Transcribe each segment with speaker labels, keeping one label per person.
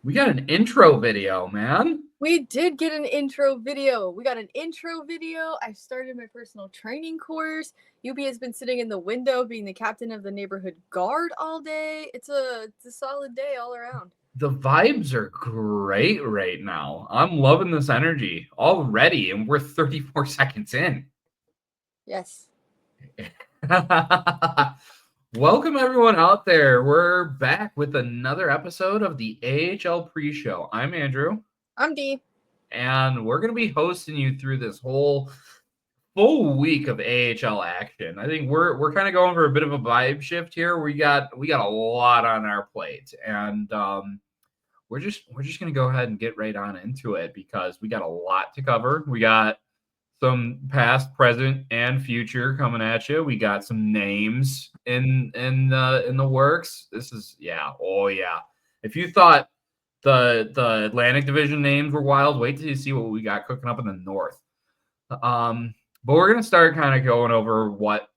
Speaker 1: We got an intro video, man.
Speaker 2: We did get an intro video. We got an intro video. I started my personal training course. UB has been sitting in the window being the captain of the neighborhood guard all day. It's a solid day all around.
Speaker 1: The vibes are great right now. I'm loving this energy already, and we're 34 seconds in.
Speaker 2: Yes.
Speaker 1: Welcome, everyone out there. We're back with another episode of the AHL pre-show. I'm Andrew.
Speaker 2: I'm Dee.
Speaker 1: And we're going to be hosting you through this whole full week of AHL action. I think we're kind of going for a bit of a vibe shift here. We got a lot on our plate, and we're just gonna go ahead and get right on into it because we got a lot to cover. We got some past, present, and future coming at you. We got some names in the works. This is oh yeah. If you thought the Atlantic Division names were wild, wait till you see what we got cooking up in the North. But we're gonna start kind of going over what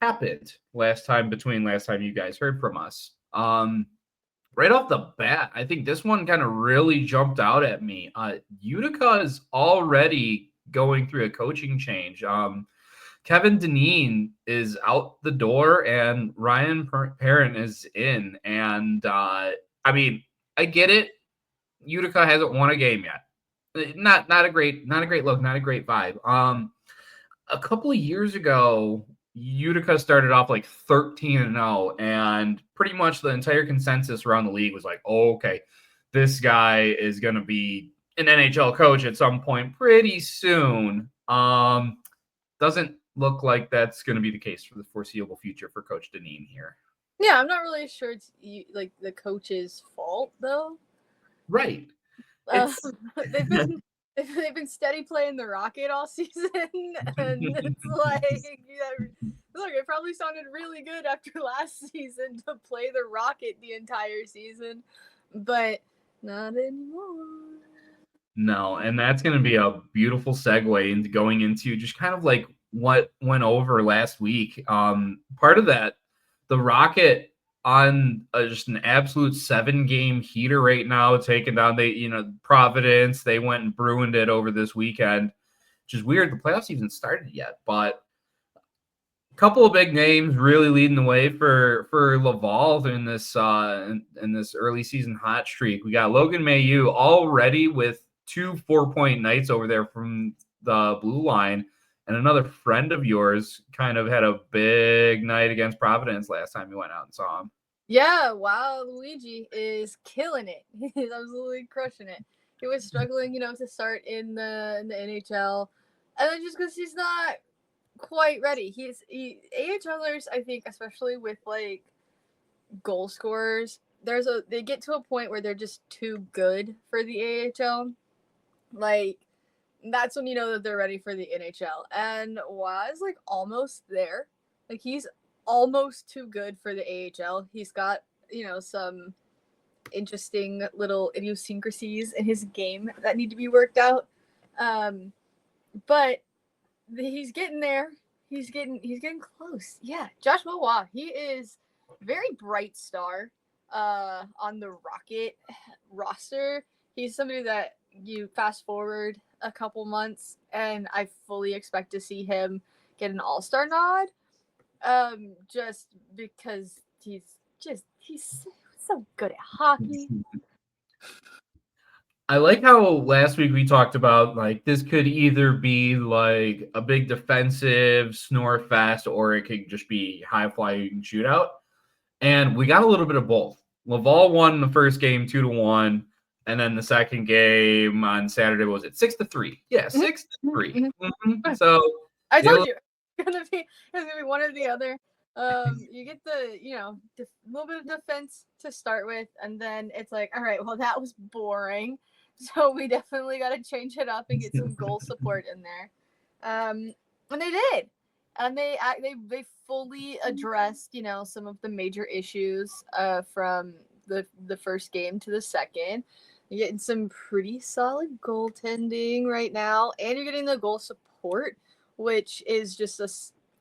Speaker 1: happened last time you guys heard from us. Right off the bat, I think this one kind of really jumped out at me. Utica is already going through a coaching change. Kevin Dineen is out the door, and Ryan Parent is in. And I mean, I get it. Utica hasn't won a game yet. Not a great look, not a great vibe. A couple of years ago, Utica started off like 13-0, and pretty much the entire consensus around the league was like, oh, okay, this guy is going to be an NHL coach at some point pretty soon. Doesn't look like that's going to be the case for the foreseeable future for Coach Dineen here.
Speaker 2: Yeah, I'm not really sure it's like the coach's fault though.
Speaker 1: Right.
Speaker 2: They've been steady playing the Rocket all season, and it's like, look, it probably sounded really good after last season to play the Rocket the entire season, but not anymore.
Speaker 1: No, and that's going to be a beautiful segue into going into just kind of like what went over last week. Part of that, the Rocket on just an absolute 7-game heater right now, taking down Providence. They went and ruined it over this weekend, which is weird. The playoffs even started yet, but a couple of big names really leading the way for Laval in this in this early season hot streak. We got Logan Mailloux already with 2 4-point nights over there from the blue line. And another friend of yours kind of had a big night against Providence last time you went out and saw him.
Speaker 2: Yeah, wow, Luigi is killing it. He's absolutely crushing it. He was struggling, to start in the NHL, and then just because he's not quite ready. AHLers, I think, especially with like goal scorers, they get to a point where they're just too good for the AHL. Like, that's when you know that they're ready for the NHL. And Waz like almost there. Like, he's almost too good for the AHL. He's got, some interesting little idiosyncrasies in his game that need to be worked out. But he's getting there. He's getting close. Yeah, Josh Wawa, he is very bright star on the Rocket roster. He's somebody that you fast forward a couple months, and I fully expect to see him get an all-star nod. Just because he's so good at hockey.
Speaker 1: I like how last week we talked about like this could either be like a big defensive snore fest or it could just be high flying shootout. And we got a little bit of both. Laval won the first game 2-1, and then the second game on Saturday was it 6-3? Yeah, 6-3. Mm-hmm. So
Speaker 2: I told you it's gonna be one or the other. You get the little bit of defense to start with, and then it's like, all right, well, that was boring, so we definitely got to change it up and get some goal support in there. And they did, and they fully addressed some of the major issues from the first game to the second. You're getting some pretty solid goaltending right now, and you're getting the goal support, which is just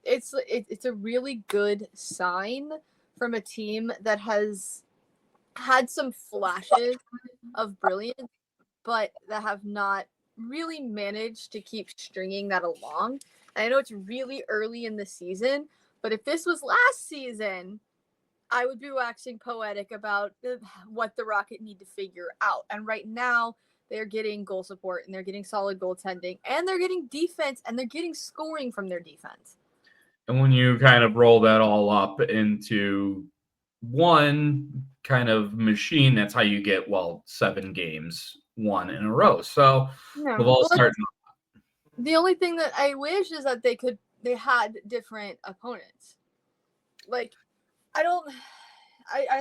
Speaker 2: it's a really good sign from a team that has had some flashes of brilliance, but that have not really managed to keep stringing that along. And I know it's really early in the season, but if this was last season, I would be waxing poetic about what the Rocket need to figure out. And right now, they're getting goal support and they're getting solid goaltending and they're getting defense and they're getting scoring from their defense.
Speaker 1: And when you kind of roll that all up into one kind of machine, that's how you get, 7 games won in a row. So
Speaker 2: Yeah.
Speaker 1: Laval's
Speaker 2: Well,
Speaker 1: starting.
Speaker 2: the only thing that I wish is that they had different opponents. Like, I don't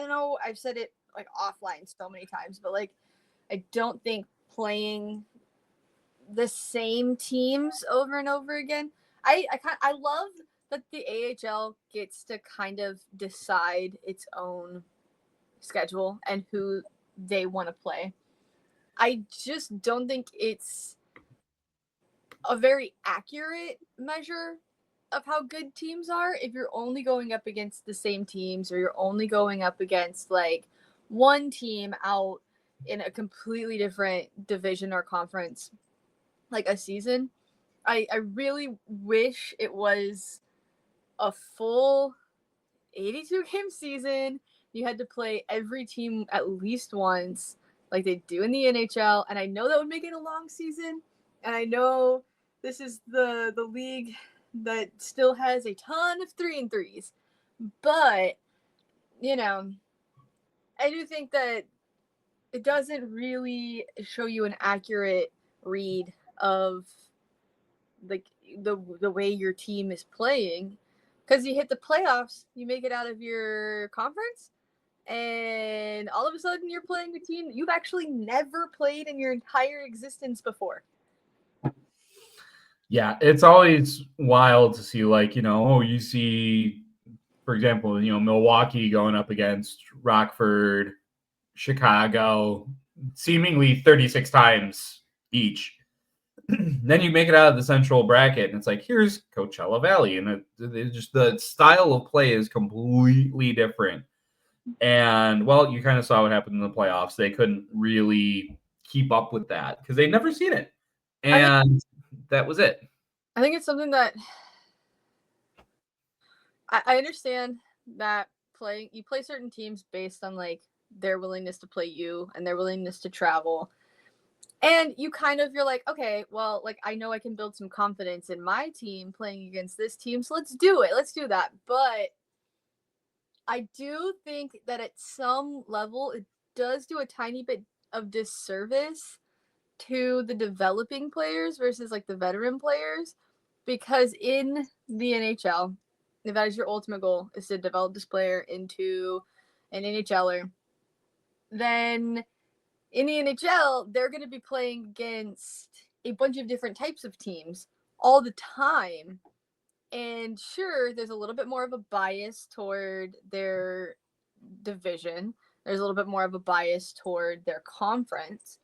Speaker 2: know, I've said it like offline so many times, but like I don't think playing the same teams over and over again. I love that the AHL gets to kind of decide its own schedule and who they want to play. I just don't think it's a very accurate measure of how good teams are if you're only going up against the same teams or you're only going up against like one team out in a completely different division or conference like a season. I really wish it was a full 82 game season. You had to play every team at least once like they do in the NHL, and I know that would make it a long season, and I know this is the league that still has a ton of 3-3s, but you know, I do think that it doesn't really show you an accurate read of like the way your team is playing, because you hit the playoffs, you make it out of your conference, and all of a sudden you're playing a team you've actually never played in your entire existence before.
Speaker 1: Yeah, it's always wild to see, like, you see, for example, Milwaukee going up against Rockford, Chicago, seemingly 36 times each. Then you make it out of the central bracket, and it's like, here's Coachella Valley, and it just the style of play is completely different. And you kind of saw what happened in the playoffs. They couldn't really keep up with that because they'd never seen it, and that was it.
Speaker 2: I think it's something that I understand that you play certain teams based on like their willingness to play you and their willingness to travel. And you're like, okay, well, like I know I can build some confidence in my team playing against this team, so let's do it. Let's do that. But I do think that at some level it does do a tiny bit of disservice to the developing players versus like the veteran players, because in the NHL, if that is your ultimate goal, is to develop this player into an NHLer, then in the NHL, they're going to be playing against a bunch of different types of teams all the time. And sure, there's a little bit more of a bias toward their division. There's a little bit more of a bias toward their conference,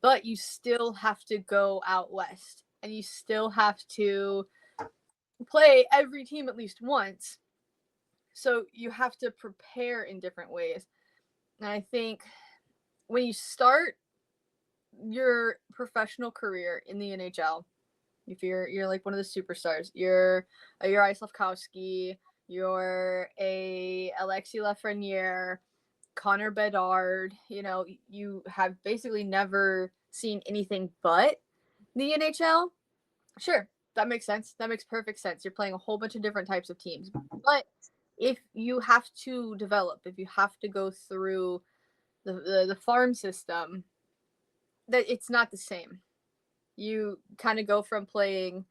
Speaker 2: but you still have to go out west and you still have to play every team at least once. So you have to prepare in different ways. And I think when you start your professional career in the NHL, if you're like one of the superstars, you're your Slafkowski, you're a Alexis Lafreniere, Connor Bedard, you have basically never seen anything but the NHL. Sure, that makes sense. That makes perfect sense. You're playing a whole bunch of different types of teams. But if you have to develop, if you have to go through the farm system, that it's not the same. You kind of go from playing,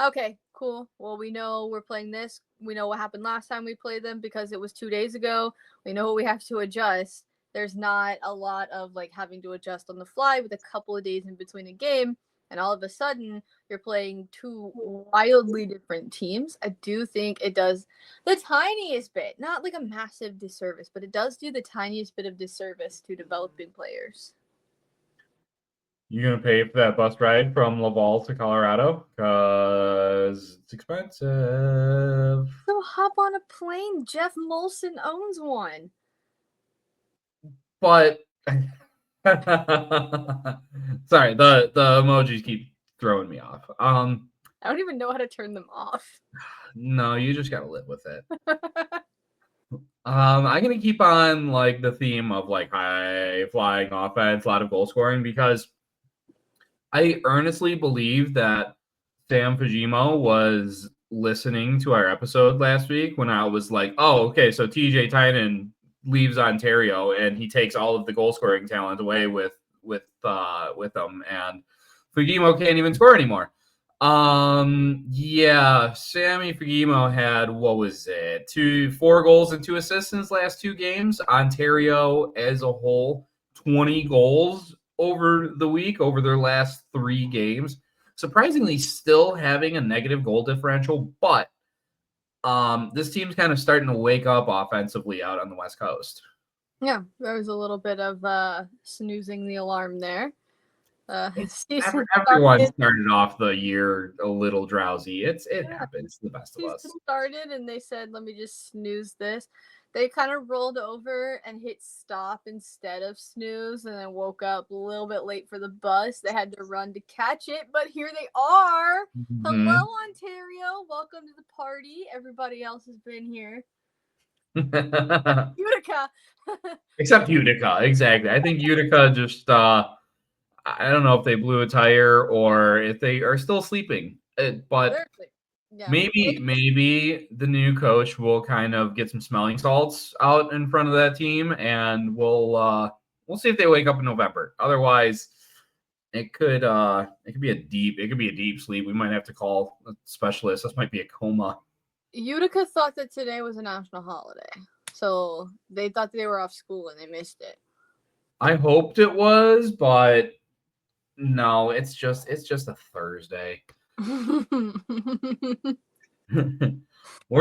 Speaker 2: okay, cool. Well, we know we're playing this. We know what happened last time we played them because it was 2 days ago. We know what we have to adjust. There's not a lot of like having to adjust on the fly with a couple of days in between a game. And all of a sudden, you're playing two wildly different teams. I do think it does the tiniest bit, not like a massive disservice, but it does do the tiniest bit of disservice to developing players.
Speaker 1: You gonna pay for that bus ride from Laval to Colorado? Cause it's expensive.
Speaker 2: So hop on a plane. Jeff Molson owns one.
Speaker 1: But Sorry, the emojis keep throwing me off.
Speaker 2: I don't even know how to turn them off.
Speaker 1: No, you just gotta live with it. I'm gonna keep on like the theme of like high flying offense, a lot of goal scoring, because I earnestly believe that Sam Fagemo was listening to our episode last week when I was like, oh, okay, so TJ Tynan leaves Ontario and he takes all of the goal scoring talent away with them, and Fagemo can't even score anymore. Yeah, Sammy Fagemo had, what was it, 4 goals and 2 assists in his last 2 games. Ontario as a whole, 20 goals over the week, over their last 3 games. Surprisingly, still having a negative goal differential, but this team's kind of starting to wake up offensively out on the West Coast.
Speaker 2: Yeah, there was a little bit of snoozing the alarm there.
Speaker 1: Everyone started off the year a little drowsy. It happens to the best of us.
Speaker 2: Started and they said, let me just snooze this. They kind of rolled over and hit stop instead of snooze, and then woke up a little bit late for the bus. They had to run to catch it, but here they are. Mm-hmm. Hello, Ontario. Welcome to the party. Everybody else has been here. Utica.
Speaker 1: Except Utica, exactly. I think Utica just, I don't know if they blew a tire or if they are still sleeping, but yeah. Maybe the new coach will kind of get some smelling salts out in front of that team, and we'll see if they wake up in November. Otherwise, it could be a deep sleep. We might have to call a specialist. This might be a coma.
Speaker 2: Utica thought that today was a national holiday, so they thought they were off school and they missed it.
Speaker 1: I hoped it was, but no, it's just a Thursday. We're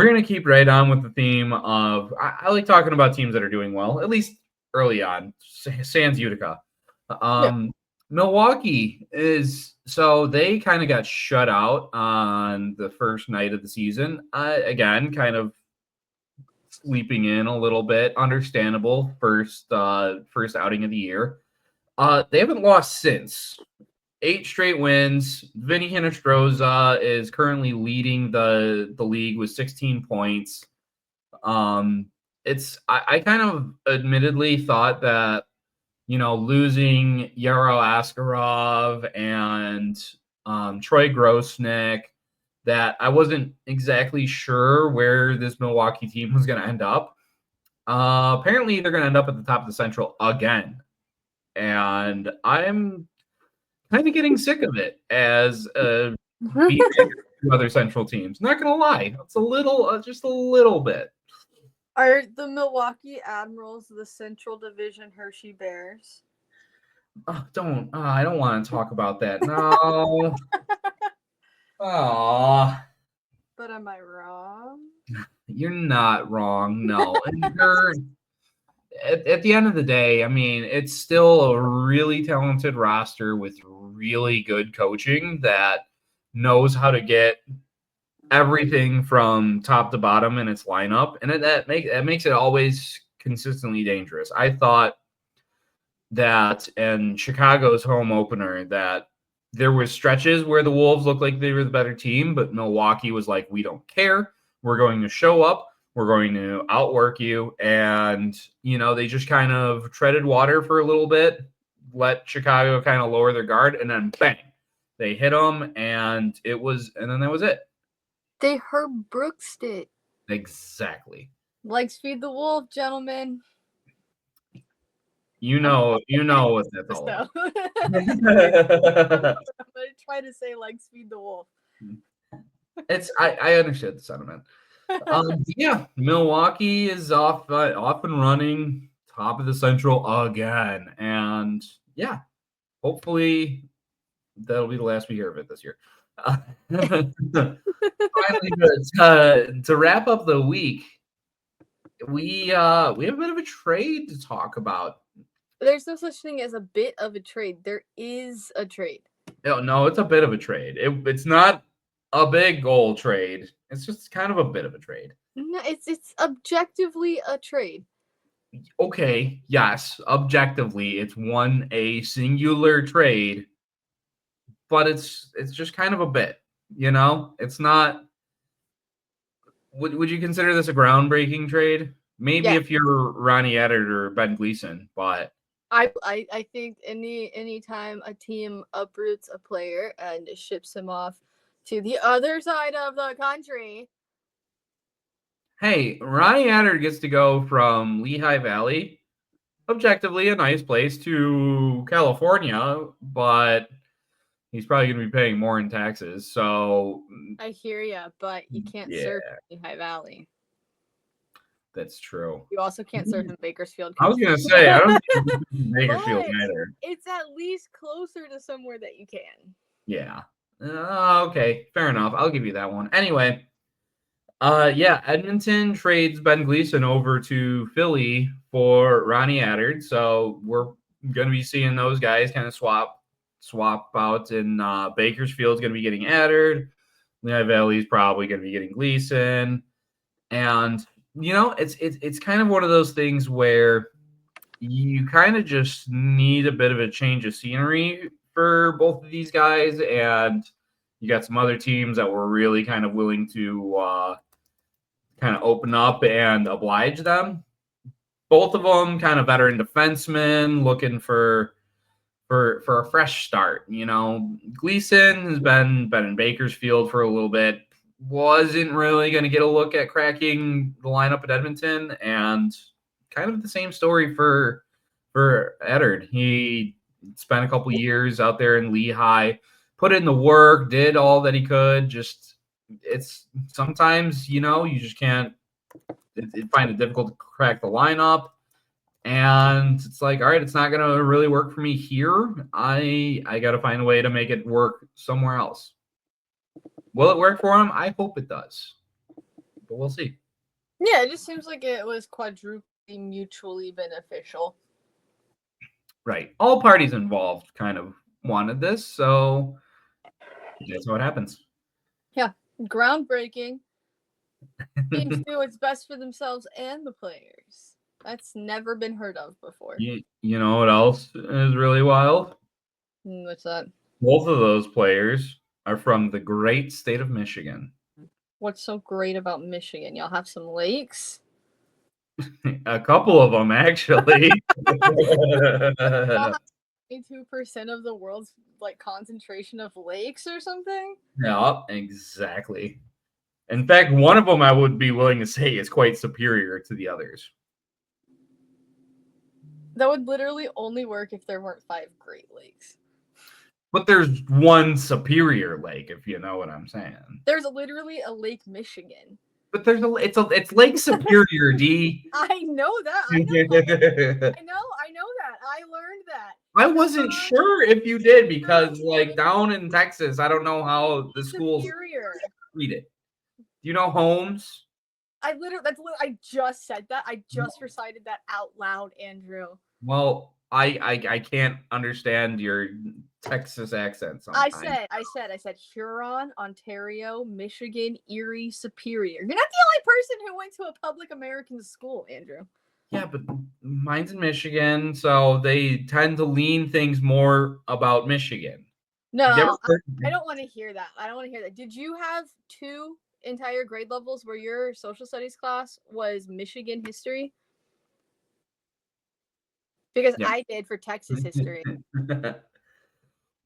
Speaker 1: going to keep right on with the theme of, I like talking about teams that are doing well, at least early on. Sans Utica. Milwaukee is, so they kind of got shut out on the first night of the season. Again, kind of sleeping in a little bit. Understandable. First outing of the year. They haven't lost since. 8 straight wins. Vinny Hinostroza is currently leading the league with 16 points. I kind of admittedly thought that, losing Yaro Askarov and Troy Grosnick, that I wasn't exactly sure where this Milwaukee team was going to end up. Apparently, they're going to end up at the top of the Central again. And I'm kind of getting sick of it as other Central teams. Not going to lie. It's just a little bit.
Speaker 2: Are the Milwaukee Admirals the Central Division Hershey Bears?
Speaker 1: I don't want to talk about that. No. Aww.
Speaker 2: But am I wrong?
Speaker 1: You're not wrong. No. And at the end of the day, I mean, it's still a really talented roster with really good coaching that knows how to get everything from top to bottom in its lineup, and that makes it always consistently dangerous. I thought that in Chicago's home opener that there were stretches where the Wolves looked like they were the better team, but Milwaukee was like, we don't care. We're going to show up. We're going to outwork you. And, they just kind of treaded water for a little bit, let Chicago kind of lower their guard, and then bang, they hit them, and then that was it.
Speaker 2: They Herb Brooksed it.
Speaker 1: Exactly.
Speaker 2: Legs feed the wolf, gentlemen.
Speaker 1: You know what that's all about.
Speaker 2: I'm going to try to say legs feed the wolf.
Speaker 1: I understood the sentiment. Yeah, Milwaukee is off and running, top of the Central again, and yeah, hopefully that'll be the last we hear of it this year. Finally, to wrap up the week, we have a bit of a trade to talk about.
Speaker 2: There's no such thing as a bit of a trade. There is a trade.
Speaker 1: No, it's a bit of a trade. It's not a big goal trade. It's just kind of a bit of a trade.
Speaker 2: No, it's objectively a trade.
Speaker 1: Okay, yes, objectively, it's a singular trade, but it's just kind of a bit, It's not. Would you consider this a groundbreaking trade? Maybe
Speaker 2: Yeah,
Speaker 1: if you're Ronnie Eddard or Ben Gleason, but
Speaker 2: I think any time a team uproots a player and ships him off to the other side of the country.
Speaker 1: hey, Ronnie Eddard gets to go from Lehigh Valley, objectively a nice place, to California, but he's probably going to be paying more in taxes. So
Speaker 2: I hear ya, but you can't
Speaker 1: yeah,
Speaker 2: surf in Lehigh Valley.
Speaker 1: that's true.
Speaker 2: You also can't surf in Bakersfield,
Speaker 1: I was going
Speaker 2: California.
Speaker 1: to say, I don't think Bakersfield
Speaker 2: But
Speaker 1: either.
Speaker 2: it's at least closer to somewhere that you can.
Speaker 1: Yeah. Okay, fair enough. I'll give you that one. Anyway, yeah, Edmonton trades Ben Gleason over to Philly for Ronnie Eddard. So we're going to be seeing those guys kind of swap out. And Bakersfield's going to be getting Eddard. Lehigh Valley's probably going to be getting Gleason. And it's kind of one of those things where you kind of just need a bit of a change of scenery for both of these guys, and you got some other teams that were really kind of willing to kind of open up and oblige them. Both of them kind of veteran defensemen looking for a fresh start. Gleason has been in Bakersfield for a little bit. Wasn't really going to get a look at cracking the lineup at Edmonton, and kind of the same story for Eddard. He spent a couple years out there in Lehigh, put in the work, did all that he could. Just it's sometimes you just can't. Find it difficult to crack the lineup. And it's like, all right, it's not going to really work for me here. I got to find a way to make it work somewhere else. Will it work for him? I hope it does, but we'll see.
Speaker 2: Yeah, it just seems like it was quadruply mutually beneficial.
Speaker 1: Right. All parties involved kind of wanted this, so that's how it happens.
Speaker 2: Yeah, groundbreaking. Teams do what's best for themselves and the players. That's never been heard of before.
Speaker 1: You know what else is really wild?
Speaker 2: What's that?
Speaker 1: Both of those players are from the great state of Michigan.
Speaker 2: What's so great about Michigan? Y'all have some lakes?
Speaker 1: A couple of them, actually.
Speaker 2: Y'all have 22% of the world's concentration of lakes or something?
Speaker 1: Yeah, exactly. In fact, one of them I would be willing to say is quite superior to the others.
Speaker 2: That would literally only work if there weren't 5 Great Lakes.
Speaker 1: But there's one superior lake, if you know what I'm saying.
Speaker 2: There's literally a Lake Michigan.
Speaker 1: But it's Lake Superior, D.
Speaker 2: I know that. I know that. I learned that.
Speaker 1: I wasn't sure if you did, because down in Texas, I don't know how the schools read it. Do you know Holmes?
Speaker 2: I just said that. I just recited that out loud, Andrew.
Speaker 1: Well, I can't understand your Texas accent sometimes.
Speaker 2: I said Huron, Ontario, Michigan, Erie, Superior. You're not the only person who went to a public American school, Andrew.
Speaker 1: Yeah, but mine's in Michigan, so they tend to lean things more about Michigan.
Speaker 2: No, I don't want to hear that. Did you have 2 entire grade levels where your social studies class was Michigan history? Because I did for Texas history.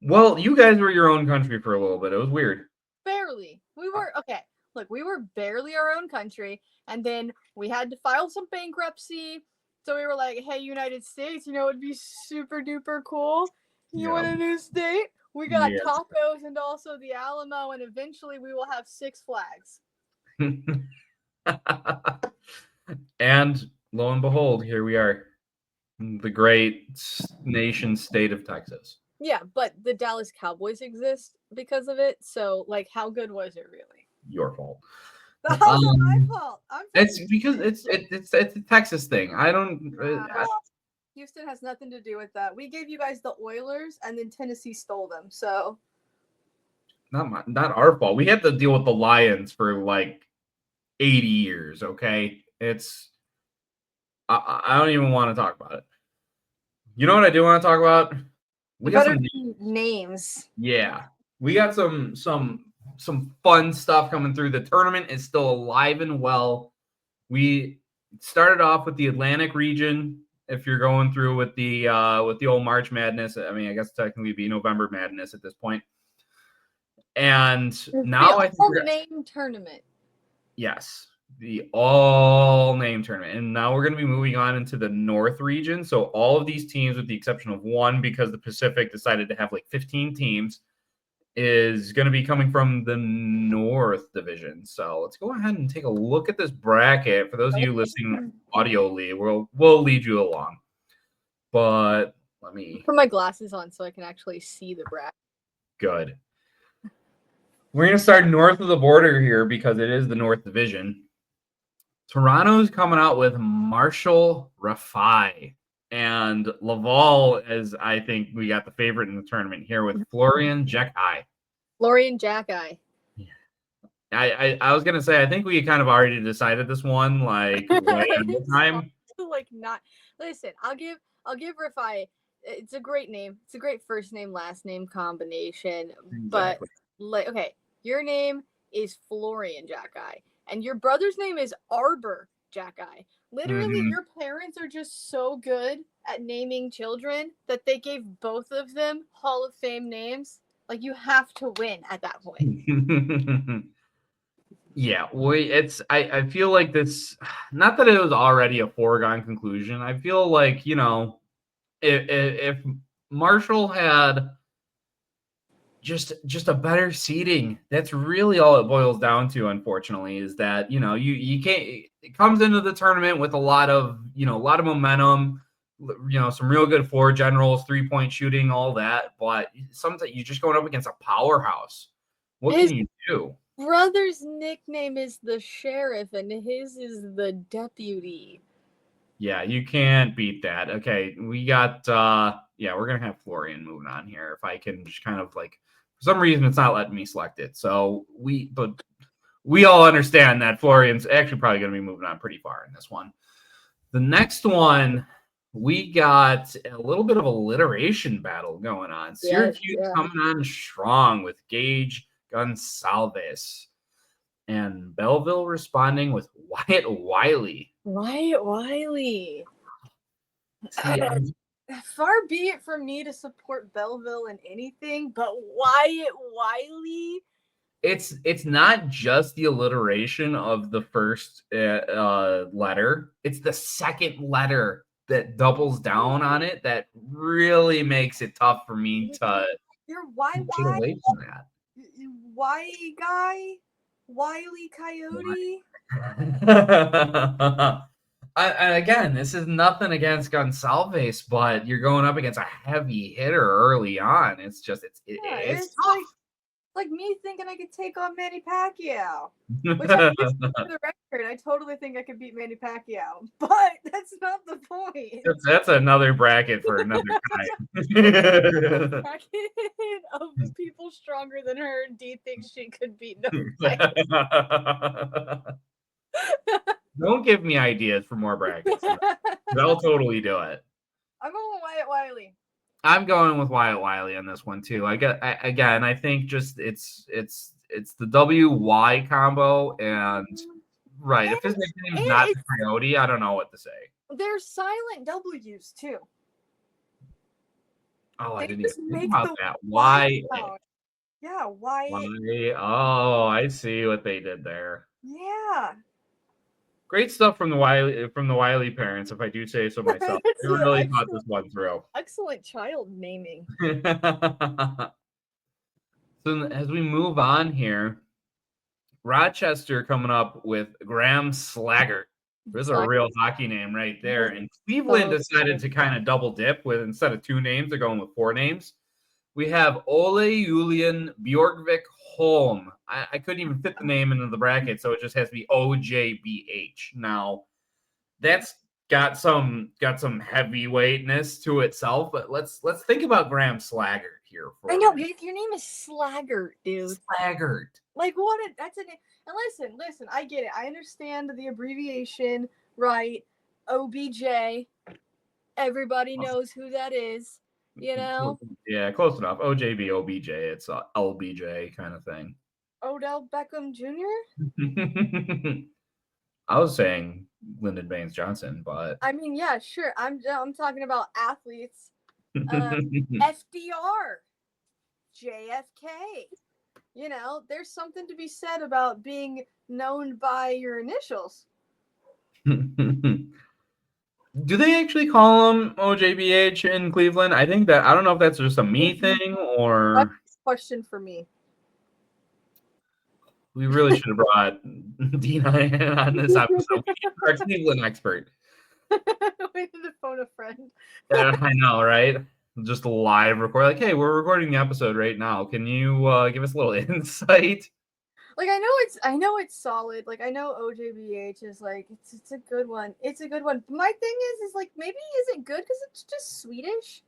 Speaker 1: Well, you guys were your own country for a little bit. It was weird.
Speaker 2: Barely. We were okay. Look, we were barely our own country, and then we had to file some bankruptcy. So we were like, "Hey, United States, it'd be super duper cool. You want a new state? We got tacos and also the Alamo, and eventually we will have 6 Flags."
Speaker 1: And lo and behold, here we are, the great nation state of Texas.
Speaker 2: Yeah, but the Dallas Cowboys exist because of it. So, how good was it really?
Speaker 1: Your fault.
Speaker 2: That's also my fault.
Speaker 1: It's because it's a Texas thing. I don't.
Speaker 2: Houston has nothing to do with that. We gave you guys the Oilers, and then Tennessee stole them. So,
Speaker 1: not our fault. We had to deal with the Lions for 80 years. Okay, it's I don't even want to talk about it. You know what I do want to talk about? We got some
Speaker 2: names.
Speaker 1: Yeah, we got some fun stuff coming through. The tournament is still alive and well. We started off with the Atlantic region. If you're going through with the old March Madness, I mean, I guess technically it'd be November Madness at this point. And now I think
Speaker 2: all name tournament.
Speaker 1: Yes, the all name tournament. And now we're going to be moving on into the North region. So all of these teams, with the exception of one, because the Pacific decided to have like 15 teams, is going to be coming from the North division. So let's go ahead and take a look at this bracket. For those of you listening audio lead, we'll lead you along. But let me
Speaker 2: put my glasses on so I can actually see the bracket.
Speaker 1: Good. We're going to start north of the border here because it is the North division. Toronto's coming out with Marshall Rafai. And Laval, as I think we got the favorite in the tournament here with Florian Jacki.
Speaker 2: Florian Jacki.
Speaker 1: I was gonna say I think we kind of already decided this one like way ahead of time.
Speaker 2: Like not listen. I'll give Rafai. It's a great name. It's a great first name last name combination. Exactly. But like okay, your name is Florian Jacki, and your brother's name is Arbor Jacki. Literally, your parents are just so good at naming children that they gave both of them Hall of Fame names. Like, you have to win at that point.
Speaker 1: Yeah, I feel like this, not that it was already a foregone conclusion. I feel like, you know, if Marshall had just a better seeding, that's really all it boils down to, unfortunately, is that, you know, you can't, it comes into the tournament with a lot of momentum, you know, some real good floor generals, 3-point shooting, all that, but sometimes you're just going up against a powerhouse. What can you do?
Speaker 2: Brother's nickname is the Sheriff and his is the Deputy.
Speaker 1: Yeah, you can't beat that. Okay, we got we're gonna have Florian moving on here. If I can just kind of like, for some reason it's not letting me select it. So we all understand that Florian's actually probably gonna be moving on pretty far in this one. The next one, we got a little bit of alliteration battle going on. Syracuse coming on strong with Gage Gonsalves. And Belleville responding with Wyatt Wiley.
Speaker 2: Wyatt Wiley. Far be it from me to support Belleville in anything, but Wyatt Wiley.
Speaker 1: It's not just the alliteration of the first letter. It's the second letter that doubles down on it that really makes it tough for me to
Speaker 2: get
Speaker 1: away from that.
Speaker 2: Why guy? Wiley Coyote.
Speaker 1: And again, this is nothing against Gonsalves, but you're going up against a heavy hitter early on. It's just it's tough.
Speaker 2: Like me thinking I could take on Manny Pacquiao. Which for the record, I totally think I could beat Manny Pacquiao, but that's not the point.
Speaker 1: That's another bracket for another time.
Speaker 2: Bracket of the people stronger than her. D thinks she could beat no.
Speaker 1: Don't give me ideas for more brackets. They'll totally do it.
Speaker 2: I'm going with Wyatt Wiley.
Speaker 1: I'm going with Wyatt Wiley on this one too. I think just it's the WY combo, and right. If his nickname is not Coyote, I don't know what to say.
Speaker 2: There's silent W's too.
Speaker 1: Oh, I didn't even think about that. Why?
Speaker 2: Yeah, why?
Speaker 1: Oh, I see what they did there.
Speaker 2: Yeah.
Speaker 1: Great stuff from the Wiley parents, if I do say so myself. They really thought this one through.
Speaker 2: Excellent child naming.
Speaker 1: So as we move on here, Rochester coming up with Graham Slaggert. There's a real hockey name right there. And Cleveland decided to kind of double dip with, instead of 2 names, they're going with 4 names. We have Ole Julian Bjorkvik Holm. I couldn't even fit the name into the bracket, so it just has to be OJBH. Now, that's got some heavyweightness to itself, but let's think about Graham Slaggert here.
Speaker 2: I know your name is Slaggert, dude.
Speaker 1: Slaggert.
Speaker 2: Like what? That's a name. And listen. I get it. I understand the abbreviation, right? OBJ. Everybody knows who that is. You know?
Speaker 1: Yeah, close enough. OJB, OBJ. It's a LBJ kind of thing.
Speaker 2: Odell Beckham Jr.?
Speaker 1: I was saying Lyndon Baines Johnson, but
Speaker 2: I mean, yeah, sure. I'm talking about athletes. FDR, JFK. You know, there's something to be said about being known by your initials.
Speaker 1: Do they actually call him OJBH in Cleveland? I think that I don't know if that's just a me thing or
Speaker 2: That's a question for me.
Speaker 1: we really should have brought Deanna on this episode. We need our Cleveland expert.
Speaker 2: We need to phone a friend.
Speaker 1: I know, right? Just a live record. Like, hey, we're recording the episode right now. Can you give us a little insight?
Speaker 2: Like, I know it's solid. Like, I know OJBH is like it's a good one. It's a good one. My thing is like maybe is it good because it's just Swedish?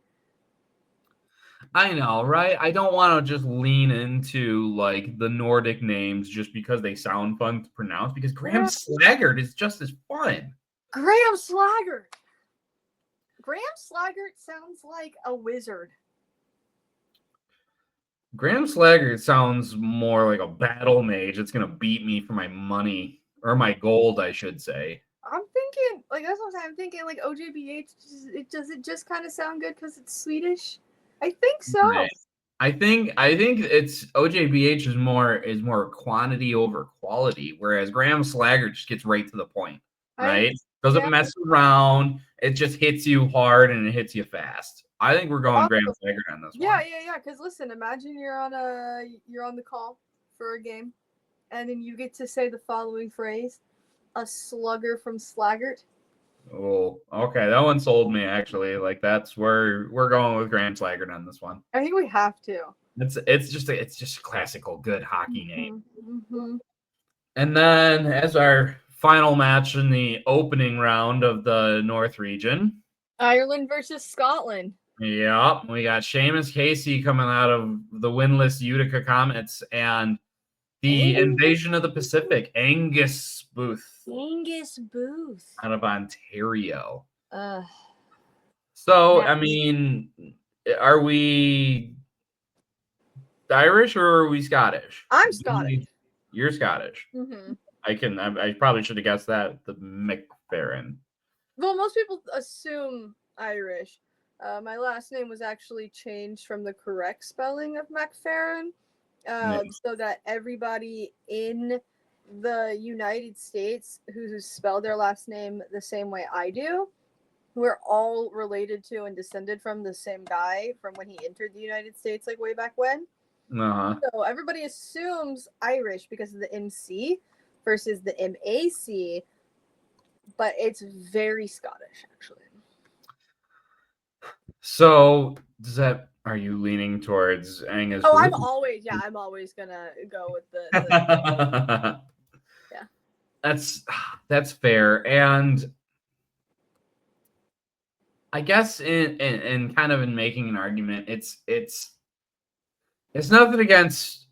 Speaker 1: I know, right? I don't want to just lean into like the Nordic names just because they sound fun to pronounce. Because Graham Slaggert is just as fun.
Speaker 2: Graham Slaggert. Graham Slaggert sounds like a wizard.
Speaker 1: Graham Slaggert sounds more like a battle mage that's gonna beat me for my money or my gold, I should say.
Speaker 2: I'm thinking like that's what I'm thinking. Like OJBH, does it just kind of sound good because it's Swedish? I think so.
Speaker 1: Right. I think it's OJBH is more quantity over quality, whereas Graham Slaggert just gets right to the point, right? Doesn't mess around. It just hits you hard and it hits you fast. I think we're going Graham Slaggert on this one.
Speaker 2: Yeah. Because listen, imagine you're on the call for a game, and then you get to say the following phrase: "A slugger from Slaggert."
Speaker 1: Oh, okay. That one sold me actually. Like that's where we're going with Graham Slaggert on this one.
Speaker 2: I think we have to.
Speaker 1: It's just a classical good hockey name.
Speaker 2: Mm-hmm.
Speaker 1: And then as our final match in the opening round of the North region,
Speaker 2: Ireland versus Scotland.
Speaker 1: Yeah, we got Seamus Casey coming out of the winless Utica Comets and the Invasion of the Pacific, Angus Booth. Out of Ontario. So, I mean, are we Irish or are we Scottish?
Speaker 2: I'm Scottish.
Speaker 1: You're Scottish.
Speaker 2: Mm-hmm.
Speaker 1: I probably should have guessed that. The McFeron.
Speaker 2: Well, most people assume Irish. My last name was actually changed from the correct spelling of McFeron, so that everybody in the United States who spell their last name the same way I do, we're all related to and descended from the same guy from when he entered the United States, like way back when. So everybody assumes Irish because of the MC versus the MAC, but it's very Scottish, actually.
Speaker 1: So are you leaning towards Angus?
Speaker 2: Oh, I'm always gonna go with the
Speaker 1: yeah. That's fair. And I guess in kind of in making an argument, it's nothing against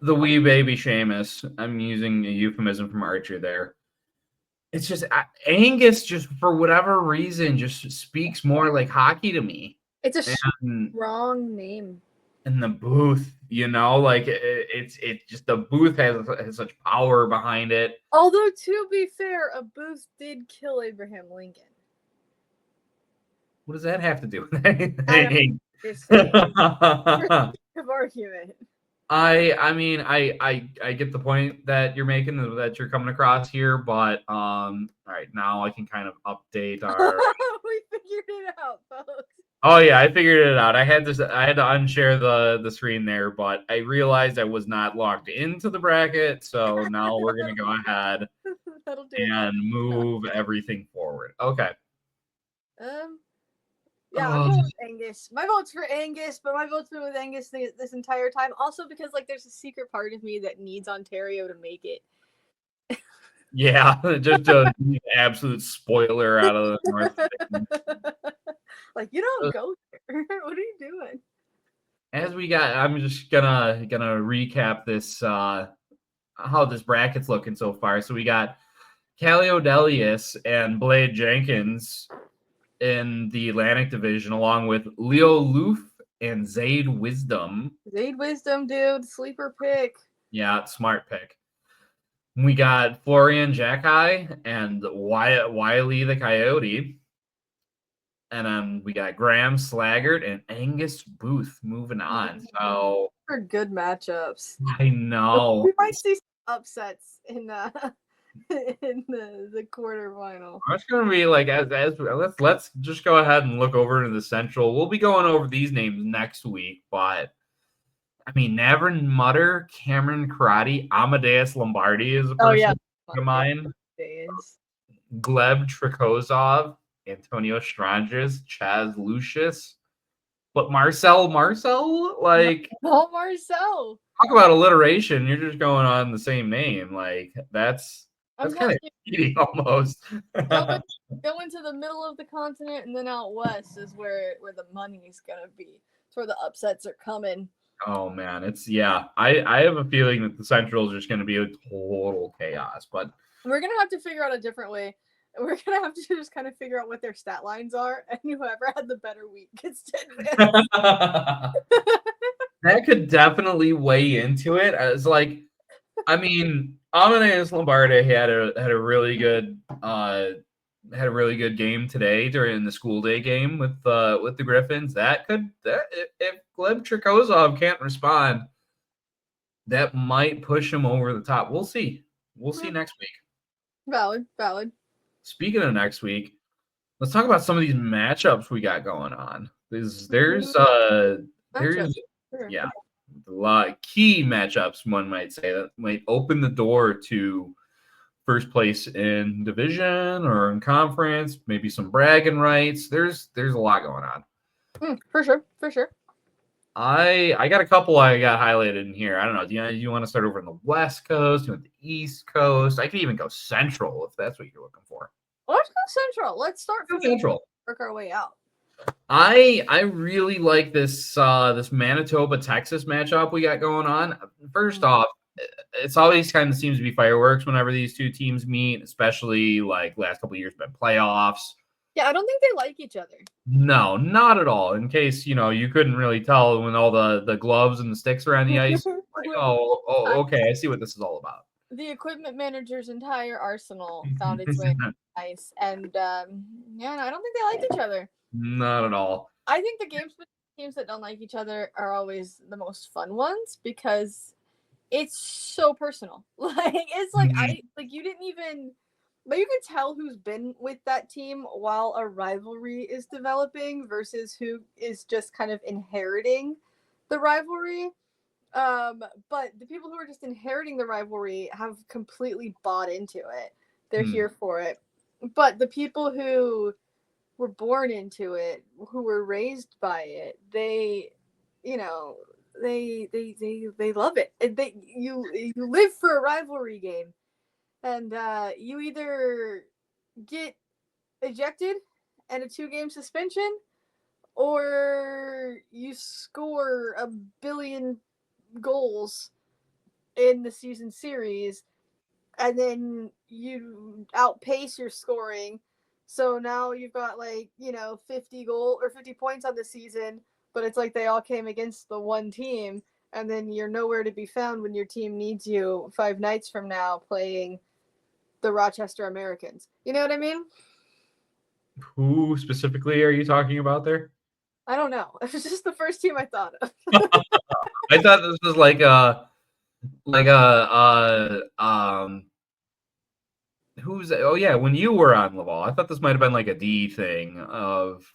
Speaker 1: the wee baby Seamus. I'm using a euphemism from Archer there. It's just Angus, just for whatever reason, just speaks more like hockey to me.
Speaker 2: It's a strong name.
Speaker 1: And the Booth, like it's just the Booth has such power behind it.
Speaker 2: Although to be fair, a Booth did kill Abraham Lincoln.
Speaker 1: What does that have to do with anything?
Speaker 2: Argument.
Speaker 1: I mean, I get the point that you're making, that you're coming across here, but all right, now I can kind of update our.
Speaker 2: We figured it out, folks.
Speaker 1: Oh yeah, I figured it out. I had to unshare the screen there, but I realized I was not logged into the bracket, so now we're gonna go ahead and move everything forward. Okay.
Speaker 2: Yeah, I'm going with Angus. My vote's for Angus, but my vote's been with Angus this entire time. Also because there's a secret part of me that needs Ontario to make it.
Speaker 1: Yeah, just an absolute spoiler out of the North.
Speaker 2: You don't go there. What are you doing?
Speaker 1: I'm just gonna recap this how this bracket's looking so far. So we got Callio Delius and Blade Jenkins in the Atlantic Division, along with Leo Loof and Zayd Wisdom.
Speaker 2: Zayd Wisdom, dude. Sleeper pick.
Speaker 1: Yeah, smart pick. We got Florian Jacki and Wiley the Coyote. And then we got Graham Slaggert and Angus Booth moving on. So
Speaker 2: for good matchups.
Speaker 1: I know.
Speaker 2: We might see some upsets in the quarterfinal.
Speaker 1: It's gonna be like as let's just go ahead and look over to the Central. We'll be going over these names next week, but I mean Navin Mutter, Cameron Karate, Amadeus Lombardi is a person of mine. Gleb Trikozov, Antonio Stranges, Chaz Lucius. But Marcel, like
Speaker 2: Marcel.
Speaker 1: Talk about alliteration. You're just going on the same name. Like that's kind of cheating almost.
Speaker 2: Go into the middle of the continent and then out west is where the money's gonna be. It's where the upsets are coming.
Speaker 1: Oh man, I have a feeling that the Central is just gonna be a total chaos, but
Speaker 2: we're gonna have to figure out a different way. We're gonna have to just kind of figure out what their stat lines are, and whoever had the better week gets to advance.
Speaker 1: That could definitely weigh into it. As like, I mean, Amadeus Lombardi had a really good game today during the school day game with the Griffins. If Gleb Trikozov can't respond, that might push him over the top. We'll see. We'll see next week.
Speaker 2: Valid.
Speaker 1: Speaking of next week, let's talk about some of these matchups we got going on. There's a lot of key matchups, one might say, that might open the door to first place in division or in conference, maybe some bragging rights. There's a lot going on.
Speaker 2: For sure.
Speaker 1: I got a couple I got highlighted in here. I don't know. Do you want to start over on the West Coast, on the East Coast? I could even go Central if that's what you're looking for.
Speaker 2: Let's go Central. Let's start from
Speaker 1: Central.
Speaker 2: Work our way out.
Speaker 1: I really like this Manitoba Texas matchup we got going on. First off, it's always kind of seems to be fireworks whenever these two teams meet, especially like last couple of years been playoffs.
Speaker 2: Yeah, I don't think they like each other.
Speaker 1: No, not at all. In case, you couldn't really tell when all the gloves and the sticks are on the ice. Like, okay, I see what this is all about.
Speaker 2: The equipment manager's entire arsenal found its way on the ice. And, I don't think they like each other.
Speaker 1: Not at all.
Speaker 2: I think the games with teams that don't like each other are always the most fun ones because it's so personal. Like, it's like, you didn't even... But you can tell who's been with that team while a rivalry is developing versus who is just kind of inheriting the rivalry. But the people who are just inheriting the rivalry have completely bought into it. They're here for it. But the people who were born into it, who were raised by it, they love it. You live for a rivalry game. And you either get ejected and a 2-game suspension, or you score 1 billion goals in the season series, and then you outpace your scoring. So now you've got 50 points on the season, but it's like they all came against the one team, and then you're nowhere to be found when your team needs you 5 nights from now playing the Rochester Americans. You know what I mean?
Speaker 1: Who specifically are you talking about there?
Speaker 2: I don't know. It was just the first team I thought of.
Speaker 1: I thought this was when you were on Laval, I thought this might have been like a D thing of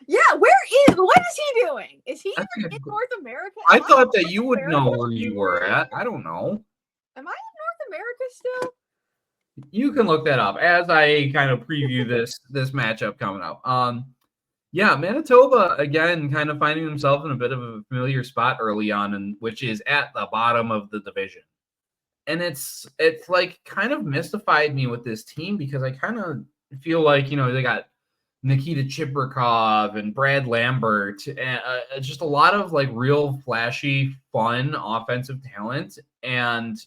Speaker 2: Yeah, what is he doing? Is he even in North America?
Speaker 1: I thought that you would know where you were at. I don't know.
Speaker 2: Am I in North America still?
Speaker 1: You can look that up as I kind of preview this matchup coming up. Manitoba again kind of finding himself in a bit of a familiar spot early on, and which is at the bottom of the division. And it's like kind of mystified me with this team because I kind of feel like, they got Nikita Chibrikov and Brad Lambert and just a lot of like real flashy, fun offensive talent. And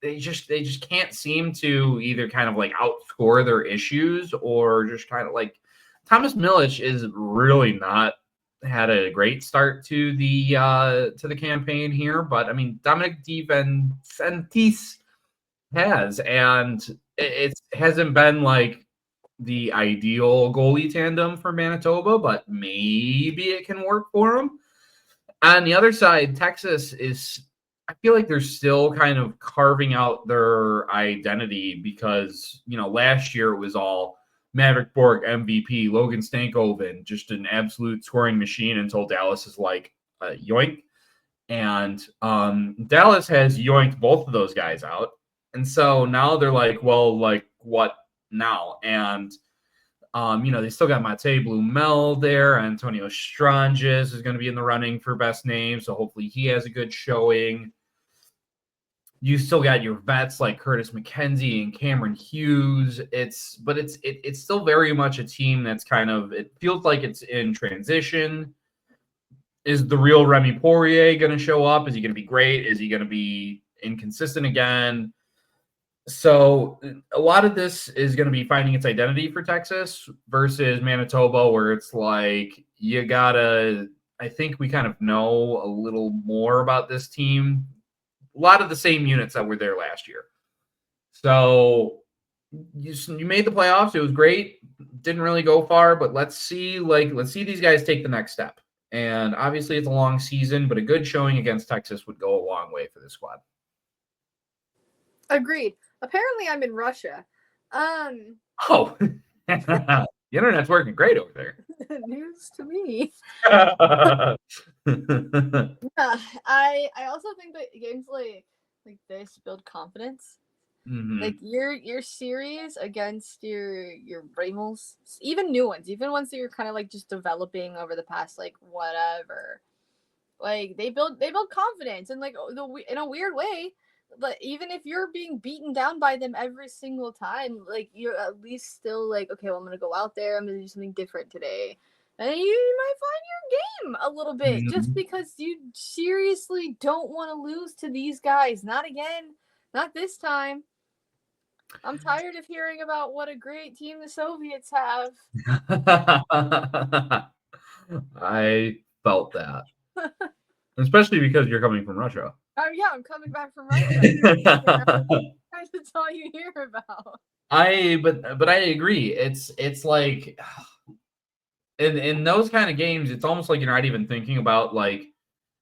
Speaker 1: they just can't seem to either kind of like outscore their issues or just kind of like Thomas Milic is really not had a great start to the campaign here, but I mean Dominic DiVincentis has, and it hasn't been like the ideal goalie tandem for Manitoba, but maybe it can work for them. On the other side, Texas is, I feel like they're still kind of carving out their identity because, last year it was all Maverick Bork, MVP, Logan Stankoven, just an absolute scoring machine until Dallas is like, yoink. And Dallas has yoinked both of those guys out. And so now they're like, well, like, what now? And they still got Matej Blumel there. Antonio Stranges is going to be in the running for best name, so hopefully he has a good showing. You still got your vets like Curtis McKenzie and Cameron Hughes. It's still very much a team that's kind of, it feels like it's in transition. Is the real Remy Poirier going to show up? Is he going to be great? Is he going to be inconsistent again? So a lot of this is going to be finding its identity for Texas versus Manitoba, where it's like I think we kind of know a little more about this team. A lot of the same units that were there last year. So you made the playoffs. It was great. Didn't really go far, but let's see these guys take the next step. And obviously it's a long season, but a good showing against Texas would go a long way for this squad.
Speaker 2: Agreed. Apparently I'm in Russia.
Speaker 1: Oh, the internet's working great over there.
Speaker 2: News to me. I also think that games like this build confidence.
Speaker 1: Mm-hmm.
Speaker 2: Like your series against your rivals, even new ones, even ones that you're kind of like just developing over the past like whatever. Like they build confidence and like in a weird way. But even if you're being beaten down by them every single time, like you're at least still like, okay, well, I'm gonna go out there, I'm gonna do something different today. And you might find your game a little bit just because you seriously don't want to lose to these guys. Not again. Not this time. I'm tired of hearing about what a great team the Soviets have.
Speaker 1: I felt that. Especially because you're coming from Russia.
Speaker 2: Oh yeah, I'm coming back from Russia. That's all you hear about.
Speaker 1: But I agree. It's like in those kind of games, it's almost like you're not even thinking about like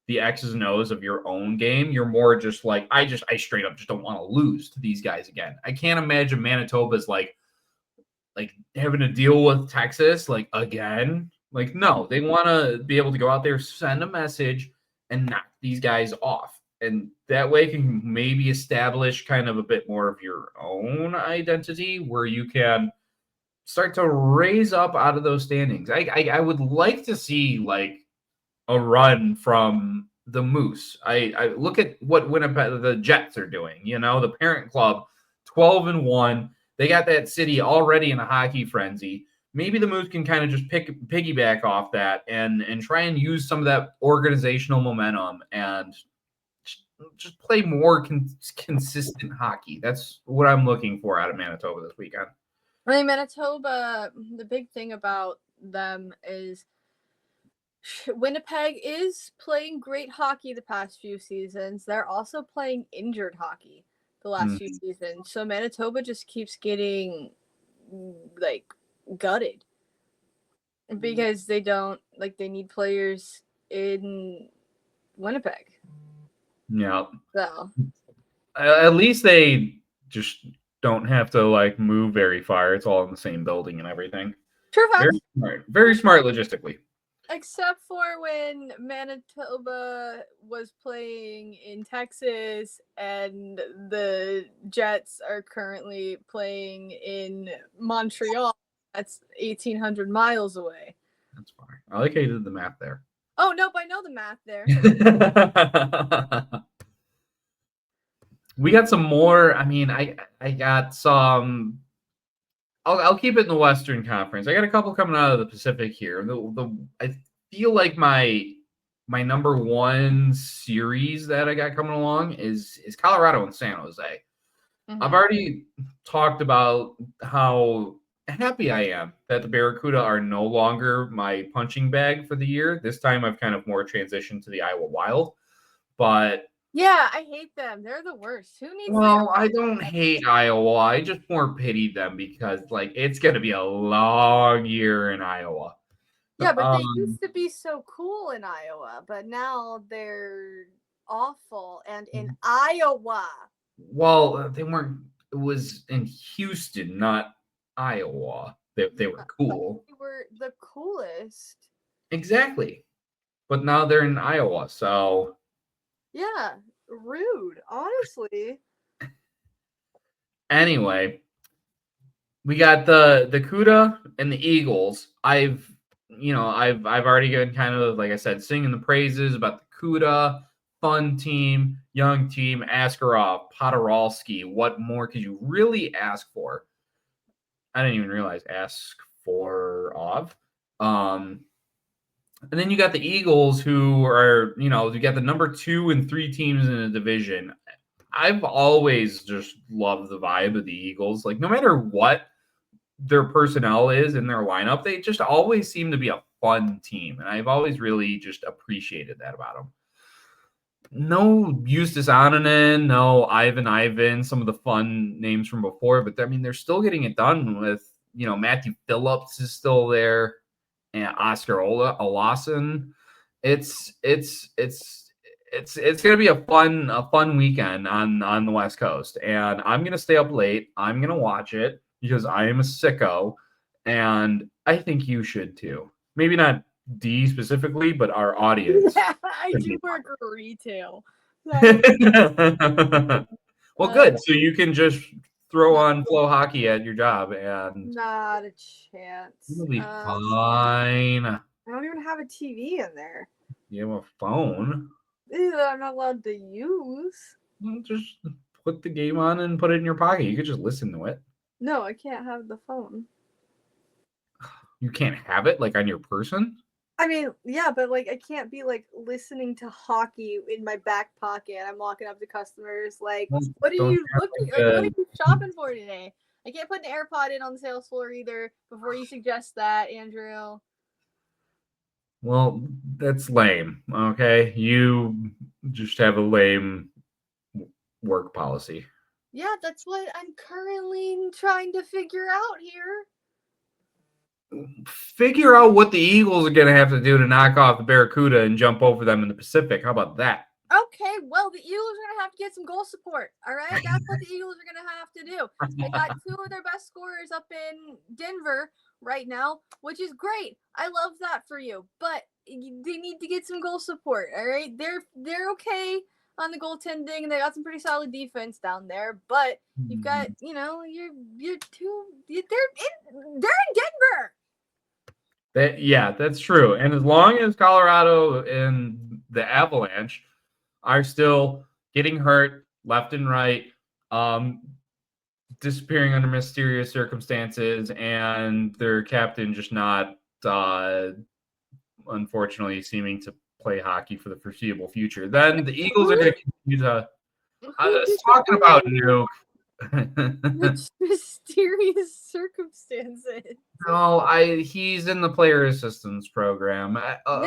Speaker 1: the X's and O's of your own game. You're more just like, I straight up just don't want to lose to these guys again. I can't imagine Manitoba's like having to deal with Texas like again. Like, no, they want to be able to go out there, send a message, and knock these guys off. And that way can maybe establish kind of a bit more of your own identity where you can start to raise up out of those standings. I would like to see like a run from the Moose. I look at what Winnipeg, the Jets are doing, the parent club, 12-1. They got that city already in a hockey frenzy. Maybe the Moose can kind of just piggyback off that and try and use some of that organizational momentum and just play more consistent hockey. That's what I'm looking for out of Manitoba this weekend.
Speaker 2: I mean, Manitoba, the big thing about them is Winnipeg is playing great hockey the past few seasons. They're also playing injured hockey the last few seasons. So Manitoba just keeps getting like gutted because they don't they need players in Winnipeg.
Speaker 1: Yeah.
Speaker 2: So
Speaker 1: at least they just don't have to like move very far. It's all in the same building and everything.
Speaker 2: True fact.
Speaker 1: Very smart. Very smart logistically.
Speaker 2: Except for when Manitoba was playing in Texas and the Jets are currently playing in Montreal. That's 1,800 miles away.
Speaker 1: That's fine. I like how you did the math there.
Speaker 2: Oh, nope, I know the math there.
Speaker 1: We got some more. I mean, I got some. I'll keep it in the Western Conference. I got a couple coming out of the Pacific here. I feel like my number one series that I got coming along is Colorado and San Jose. I've already talked about how happy I am that the Barracuda are no longer my punching bag for the year. This time I've kind of more transitioned to the Iowa Wild. But
Speaker 2: yeah, I hate them. They're the worst. Who needs
Speaker 1: well, I don't hate Iowa. I just more pity them because like it's gonna be a long year in Iowa.
Speaker 2: Yeah, but they used to be so cool in Iowa, but now they're awful. And in Iowa.
Speaker 1: Well, they weren't. It was in Houston, not Iowa. They were cool.
Speaker 2: They were the coolest.
Speaker 1: Exactly. But now they're in Iowa, so
Speaker 2: yeah, rude, honestly.
Speaker 1: Anyway, we got the CUDA and the Eagles. I've already been kind of, like I said, singing the praises about the CUDA, fun team, young team, Askarov, Podorowski. What more could you really ask for? I didn't even realize ask for of. And then you got the Eagles, who are, you got the number 2 and 3 teams in the division. I've always just loved the vibe of the Eagles. Like, no matter what their personnel is in their lineup, they just always seem to be a fun team. And I've always really just appreciated that about them. No Eustace Ananen, no Ivan, some of the fun names from before, but I mean, they're still getting it done with, Matthew Phillips is still there and Oscar Olason. It's gonna be a fun weekend on the West Coast, and I'm gonna stay up late. I'm gonna watch it because I am a sicko, and I think you should too. Maybe not D specifically, but our audience.
Speaker 2: Yeah, I do work retail.
Speaker 1: Well, good. So you can just throw on Flow Hockey at your job, and
Speaker 2: not a chance.
Speaker 1: it'll be fine.
Speaker 2: I don't even have a TV in there.
Speaker 1: You have a phone
Speaker 2: that I'm not allowed to use.
Speaker 1: Well, just put the game on and put it in your pocket. You could just listen to it.
Speaker 2: No, I can't have the phone.
Speaker 1: You can't have it like on your person?
Speaker 2: I mean, yeah, but like I can't be like listening to hockey in my back pocket. I'm walking up to customers like, what are you looking? Like, what are you shopping for today? I can't put an AirPod in on the sales floor either. Before you suggest that, Andrew.
Speaker 1: Well, that's lame. Okay, you just have a lame work policy.
Speaker 2: Yeah, that's what I'm currently trying to figure out here.
Speaker 1: Figure out what the Eagles are going to have to do to knock off the Barracuda and jump over them in the Pacific. How about that?
Speaker 2: Okay, well, the Eagles are going to have to get some goal support. All right, that's what the Eagles are going to have to do. They got 2 of their best scorers up in Denver right now, which is great. I love that for you, but they need to get some goal support. All right, they're okay on the goaltending, and they got some pretty solid defense down there. But you've got, you're two. They're in
Speaker 1: Denver. Yeah, that's true. And as long as Colorado and the Avalanche are still getting hurt left and right, disappearing under mysterious circumstances, and their captain just not, unfortunately, seeming to play hockey for the foreseeable future, then the Eagles are going to continue to. I was talking about Nuke.
Speaker 2: mysterious circumstances.
Speaker 1: No, he's in the player assistance program.
Speaker 2: He's back on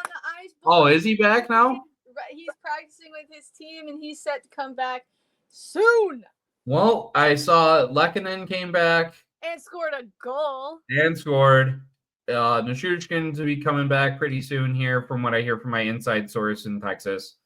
Speaker 2: the ice.
Speaker 1: Oh, is he back now?
Speaker 2: He's practicing with his team, and he's set to come back soon.
Speaker 1: Well, I saw Lehkonen came back
Speaker 2: and scored a goal.
Speaker 1: Nishushkin to be coming back pretty soon here, from what I hear from my inside source in Texas.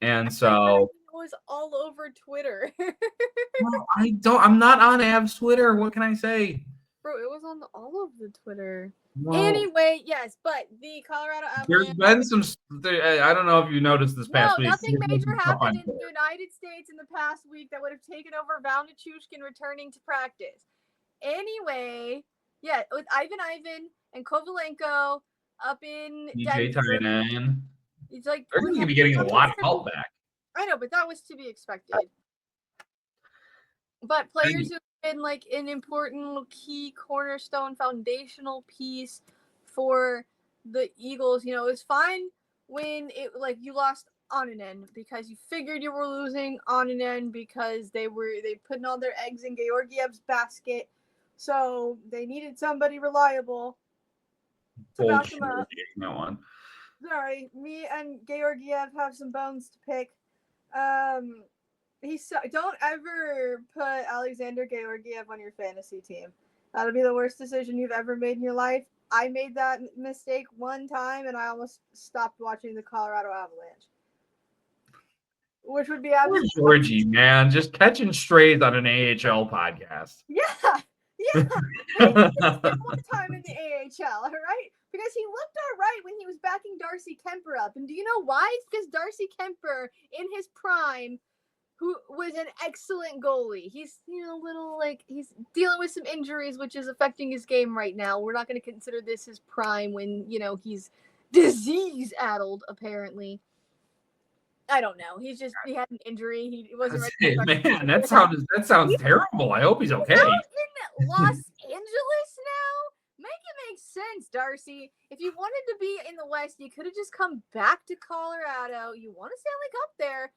Speaker 1: And so
Speaker 2: it was all over Twitter.
Speaker 1: Well, I'm not on Avs Twitter. What can I say?
Speaker 2: Bro, it was on all of the Twitter. Well, anyway, yes, but the Colorado Avalanche.
Speaker 1: There's been some. I don't know if you noticed this past week.
Speaker 2: Nothing major happened in the United States in the past week that would have taken over Val Nichushkin returning to practice. Anyway, yeah, with Ivan and Kovalenko up in
Speaker 1: DJ Tynan.
Speaker 2: It's like
Speaker 1: they're going to be getting a lot of help back.
Speaker 2: I know, but that was to be expected. But players who've been like an important key cornerstone foundational piece for the Eagles, it was fine when it like you lost on an end because you figured you were losing on an end because they putting all their eggs in Georgiev's basket. So they needed somebody reliable to back them up.
Speaker 1: No one.
Speaker 2: Sorry, me and Georgiev have some bones to pick. Don't ever put Alexander Georgiev on your fantasy team. That'll be the worst decision you've ever made in your life. I made that mistake one time, and I almost stopped watching the Colorado Avalanche. Which would be absolutely
Speaker 1: Georgie, man, just catching strays on an AHL podcast.
Speaker 2: Yeah. Hey, he did one time in the AHL, all right? Because he looked all right when he was backing Darcy Kemper up. And do you know why? It's because Darcy Kemper, in his prime, who was an excellent goalie. He's, he's dealing with some injuries, which is affecting his game right now. We're not going to consider this his prime when, he's disease-addled, apparently. I don't know. He had an injury. He wasn't ready.
Speaker 1: Man, that sounds terrible. I hope he's okay.
Speaker 2: He's out in Los Angeles now? Make it make sense, Darcy. If you wanted to be in the West, you could have just come back to Colorado. You want to Stanley Cup there.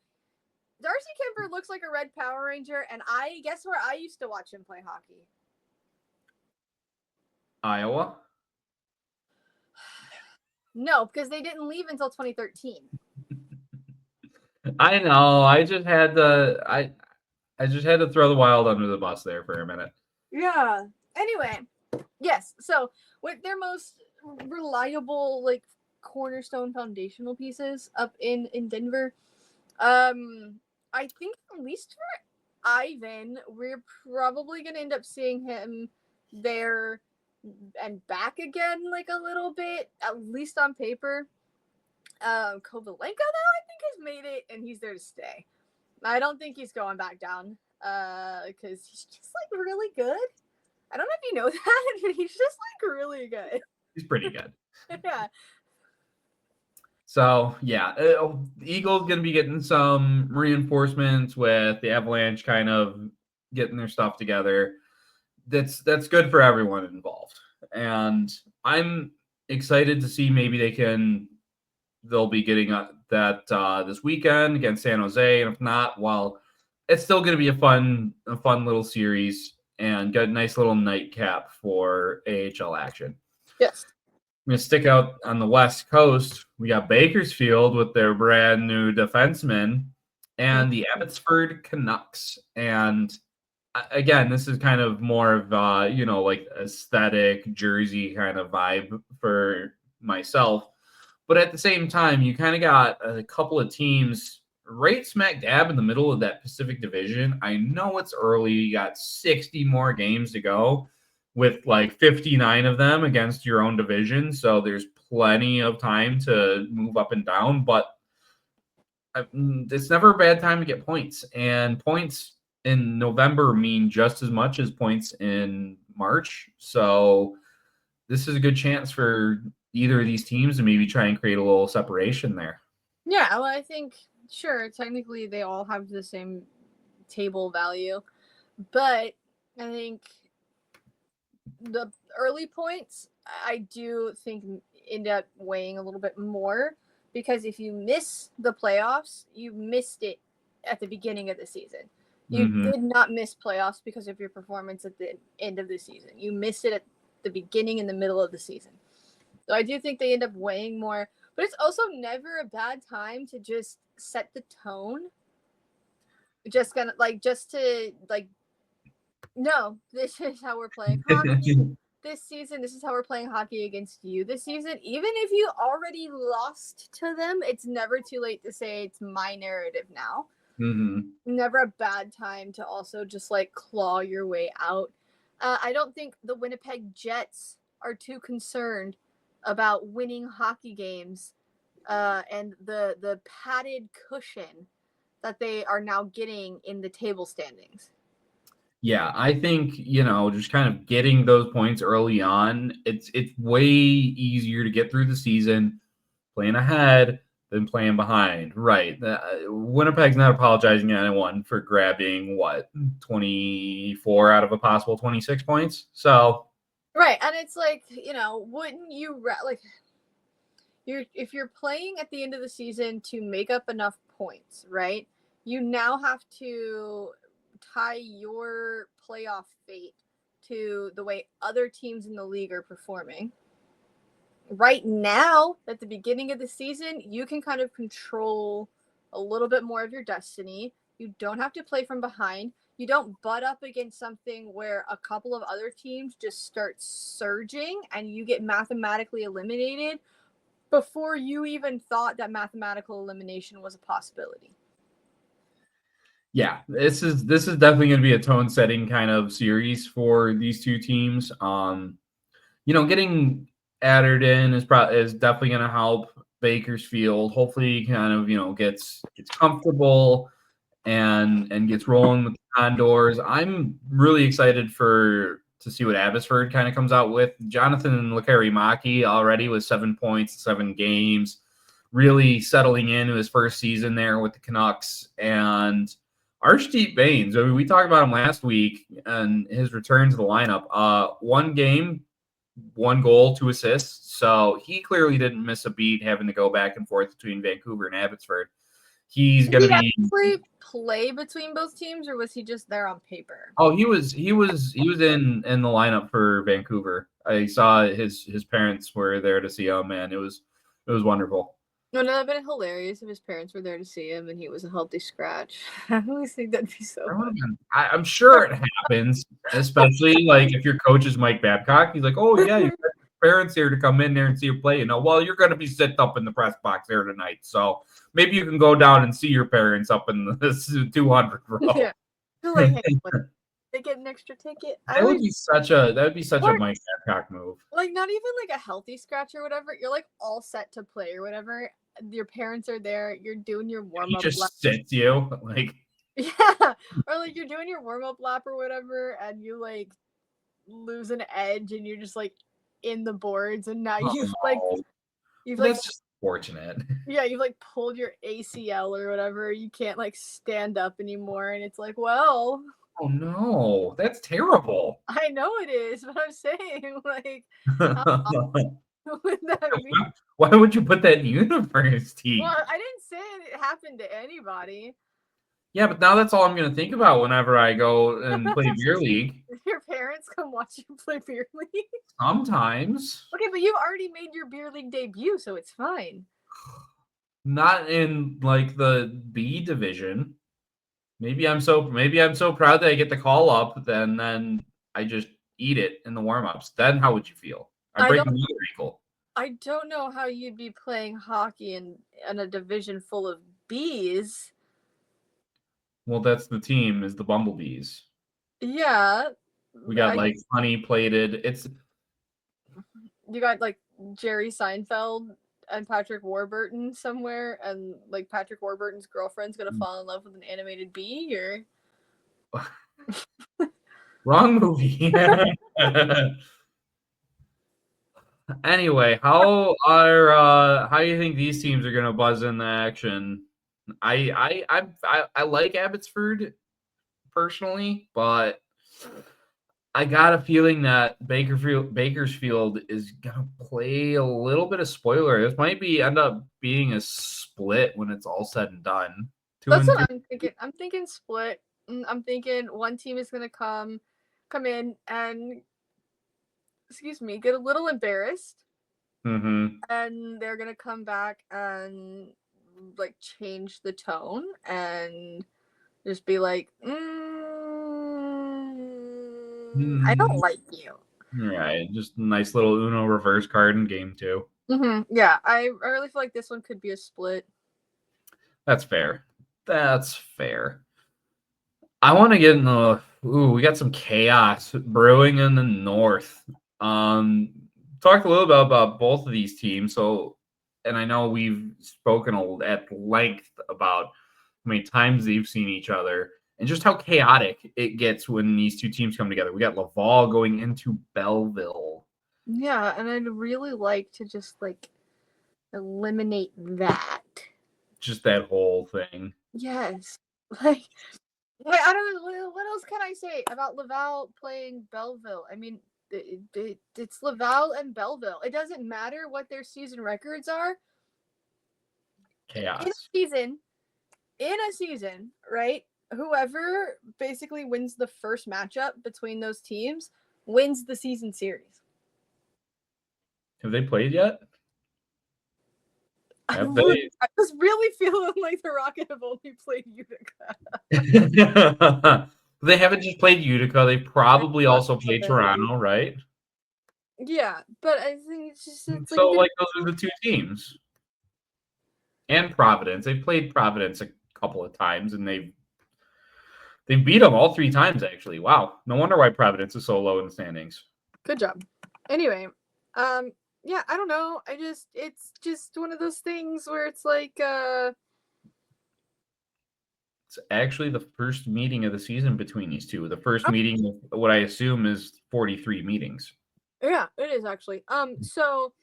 Speaker 2: Darcy Kemper looks like a Red Power Ranger, and I guess where I used to watch him play hockey.
Speaker 1: Iowa?
Speaker 2: No, because they didn't leave until 2013.
Speaker 1: I know. I just had to throw the Wild under the bus there for a minute.
Speaker 2: Yeah. Anyway, yes. So with their most reliable, cornerstone foundational pieces up in Denver, I think at least for Ivan, we're probably gonna end up seeing him there and back again, a little bit, at least on paper. Kovalenko, though, I think has made it, and he's there to stay. I don't think he's going back down, because he's just, really good. I don't know if you know that, but he's just, really good.
Speaker 1: He's pretty good.
Speaker 2: Yeah.
Speaker 1: So, yeah, Eagles going to be getting some reinforcements with the Avalanche kind of getting their stuff together. That's good for everyone involved. And I'm excited to see maybe they'll be getting that this weekend against San Jose. And if not, well, it's still going to be a fun little series and got a nice little nightcap for AHL action.
Speaker 2: Yes.
Speaker 1: I'm going to stick out on the West Coast. We got Bakersfield with their brand new defenseman and the Abbotsford Canucks. And again, this is kind of more of, aesthetic jersey kind of vibe for myself. But at the same time, you kind of got a couple of teams right smack dab in the middle of that Pacific Division. I know it's early. You got 60 more games to go with 59 of them against your own division. So there's plenty of time to move up and down. But it's never a bad time to get points. And points in November mean just as much as points in March. So this is a good chance for either of these teams to maybe try and create a little separation there.
Speaker 2: Yeah, well, I think, sure, technically they all have the same table value, but I think the early points, I do think end up weighing a little bit more, because if you miss the playoffs, you missed it at the beginning of the season. You did not miss playoffs because of your performance at the end of the season. You missed it at the beginning and the middle of the season. So I do think they end up weighing more, but it's also never a bad time to just set the tone. Just kind of no, this is how we're playing hockey this season. This is how we're playing hockey against you this season. Even if you already lost to them, it's never too late to say it's my narrative now. Never a bad time to also just claw your way out. I don't think the Winnipeg Jets are too concerned about winning hockey games and the padded cushion that they are now getting in the table standings.
Speaker 1: Yeah, I think, just kind of getting those points early on, it's way easier to get through the season playing ahead than playing behind. Right. Winnipeg's not apologizing to anyone for grabbing 24 out of a possible 26 points. So
Speaker 2: right, and it's wouldn't you if you're playing at the end of the season to make up enough points, right? You now have to tie your playoff fate to the way other teams in the league are performing. Right now, at the beginning of the season, you can kind of control a little bit more of your destiny. You don't have to play from behind. You don't butt up against something where a couple of other teams just start surging and you get mathematically eliminated before you even thought that mathematical elimination was a possibility.
Speaker 1: Yeah, this is definitely going to be a tone setting kind of series for these two teams. Getting Adderton is definitely going to help Bakersfield. Hopefully, he kind of gets comfortable and gets rolling with the Condors. I'm really excited to see what Abbotsford kind of comes out with. Jonathan Lakarimaki already with 7 points, 7 games, really settling into his first season there with the Canucks. And Archdeep Baines, I mean, we talked about him last week and his return to the lineup. 1 game, 1 goal, 2 assists. So he clearly didn't miss a beat having to go back and forth between Vancouver and Abbotsford. He's going to be
Speaker 2: actually play between both teams, or was he just there on paper?
Speaker 1: Oh, he was in the lineup for Vancouver. I saw his parents were there to see him, and it was wonderful.
Speaker 2: No, that'd been hilarious if his parents were there to see him and he was a healthy scratch. I always think that'd be so funny.
Speaker 1: I'm sure it happens, especially like if your coach is Mike Babcock. He's like, "Oh yeah, you got your parents here to come in there and see you play." Well, you're going to be sitting up in the press box there tonight, so maybe you can go down and see your parents up in the 200 row.
Speaker 2: Yeah, like, hey, they get an extra ticket.
Speaker 1: That would be such a Mike Babcock move.
Speaker 2: Like, not even like a healthy scratch or whatever. You're like all set to play or whatever. Your parents are there. You're doing your warm up.
Speaker 1: He just sits you like.
Speaker 2: Yeah, or like you're doing your warm up lap or whatever, and you like lose an edge, and you're just like in the boards, and now you've
Speaker 1: that's just fortunate.
Speaker 2: Yeah, you've like pulled your ACL or whatever. You can't like stand up anymore, and it's like, well.
Speaker 1: Oh no, that's terrible.
Speaker 2: I know it is, but I'm saying, like, how would that be?
Speaker 1: Why would you put that in university?
Speaker 2: Well, I didn't say it happened to anybody.
Speaker 1: Yeah, but now that's all I'm going to think about whenever I go and play beer league.
Speaker 2: Your parents come watch you play beer league?
Speaker 1: Sometimes.
Speaker 2: Okay, but you've already made your beer league debut, so it's fine.
Speaker 1: Not in like the B division. Maybe I'm so proud that I get the call up, then I just eat it in the warm-ups. Then how would you feel? I break another ankle.
Speaker 2: I don't know how you'd be playing hockey in a division full of bees.
Speaker 1: Well, that's the team, is the Bumblebees.
Speaker 2: Yeah.
Speaker 1: We got like honey plated.
Speaker 2: You got like Jerry Seinfeld and Patrick Warburton somewhere, and like Patrick Warburton's girlfriend's gonna fall in love with an animated bee, or
Speaker 1: wrong movie. Anyway, how do you think these teams are gonna buzz in the action? I like Abbotsford personally, but I got a feeling that Bakersfield is gonna play a little bit of spoiler. This might end up being a split when it's all said and done.
Speaker 2: That's what I'm thinking. I'm thinking split. I'm thinking one team is gonna come in and get a little embarrassed, and they're gonna come back and like change the tone and just be like, I don't like you.
Speaker 1: Right, just a nice little Uno reverse card in game 2.
Speaker 2: Yeah, I really feel like this one could be a split.
Speaker 1: That's fair. I want to get in we got some chaos brewing in the north. Talked a little bit about both of these teams. And I know we've spoken at length about how many times they've seen each other and just how chaotic it gets when these two teams come together. We got Laval going into Belleville.
Speaker 2: Yeah, and I'd really like to just like eliminate that.
Speaker 1: Just that whole thing.
Speaker 2: Yes. Like I don't know, what else can I say about Laval playing Belleville? I mean, it's Laval and Belleville. It doesn't matter what their season records are.
Speaker 1: Chaos.
Speaker 2: In a season, right? Whoever basically wins the first matchup between those teams wins the season series.
Speaker 1: Have they played yet?
Speaker 2: I was really feeling like the Rocket have only played
Speaker 1: Utica. They haven't just played Utica. They probably also played Toronto, right?
Speaker 2: Yeah, but I think it's
Speaker 1: so like those are the two teams. And Providence. They've played Providence a couple of times, and they've beat them all 3 times, actually. Wow. No wonder why Providence is so low in the standings.
Speaker 2: Good job. Anyway, yeah, I don't know. It's just one of those things where it's like,
Speaker 1: it's actually the first meeting of the season between these two. The first meeting, what I assume is 43 meetings.
Speaker 2: Yeah, it is actually. So,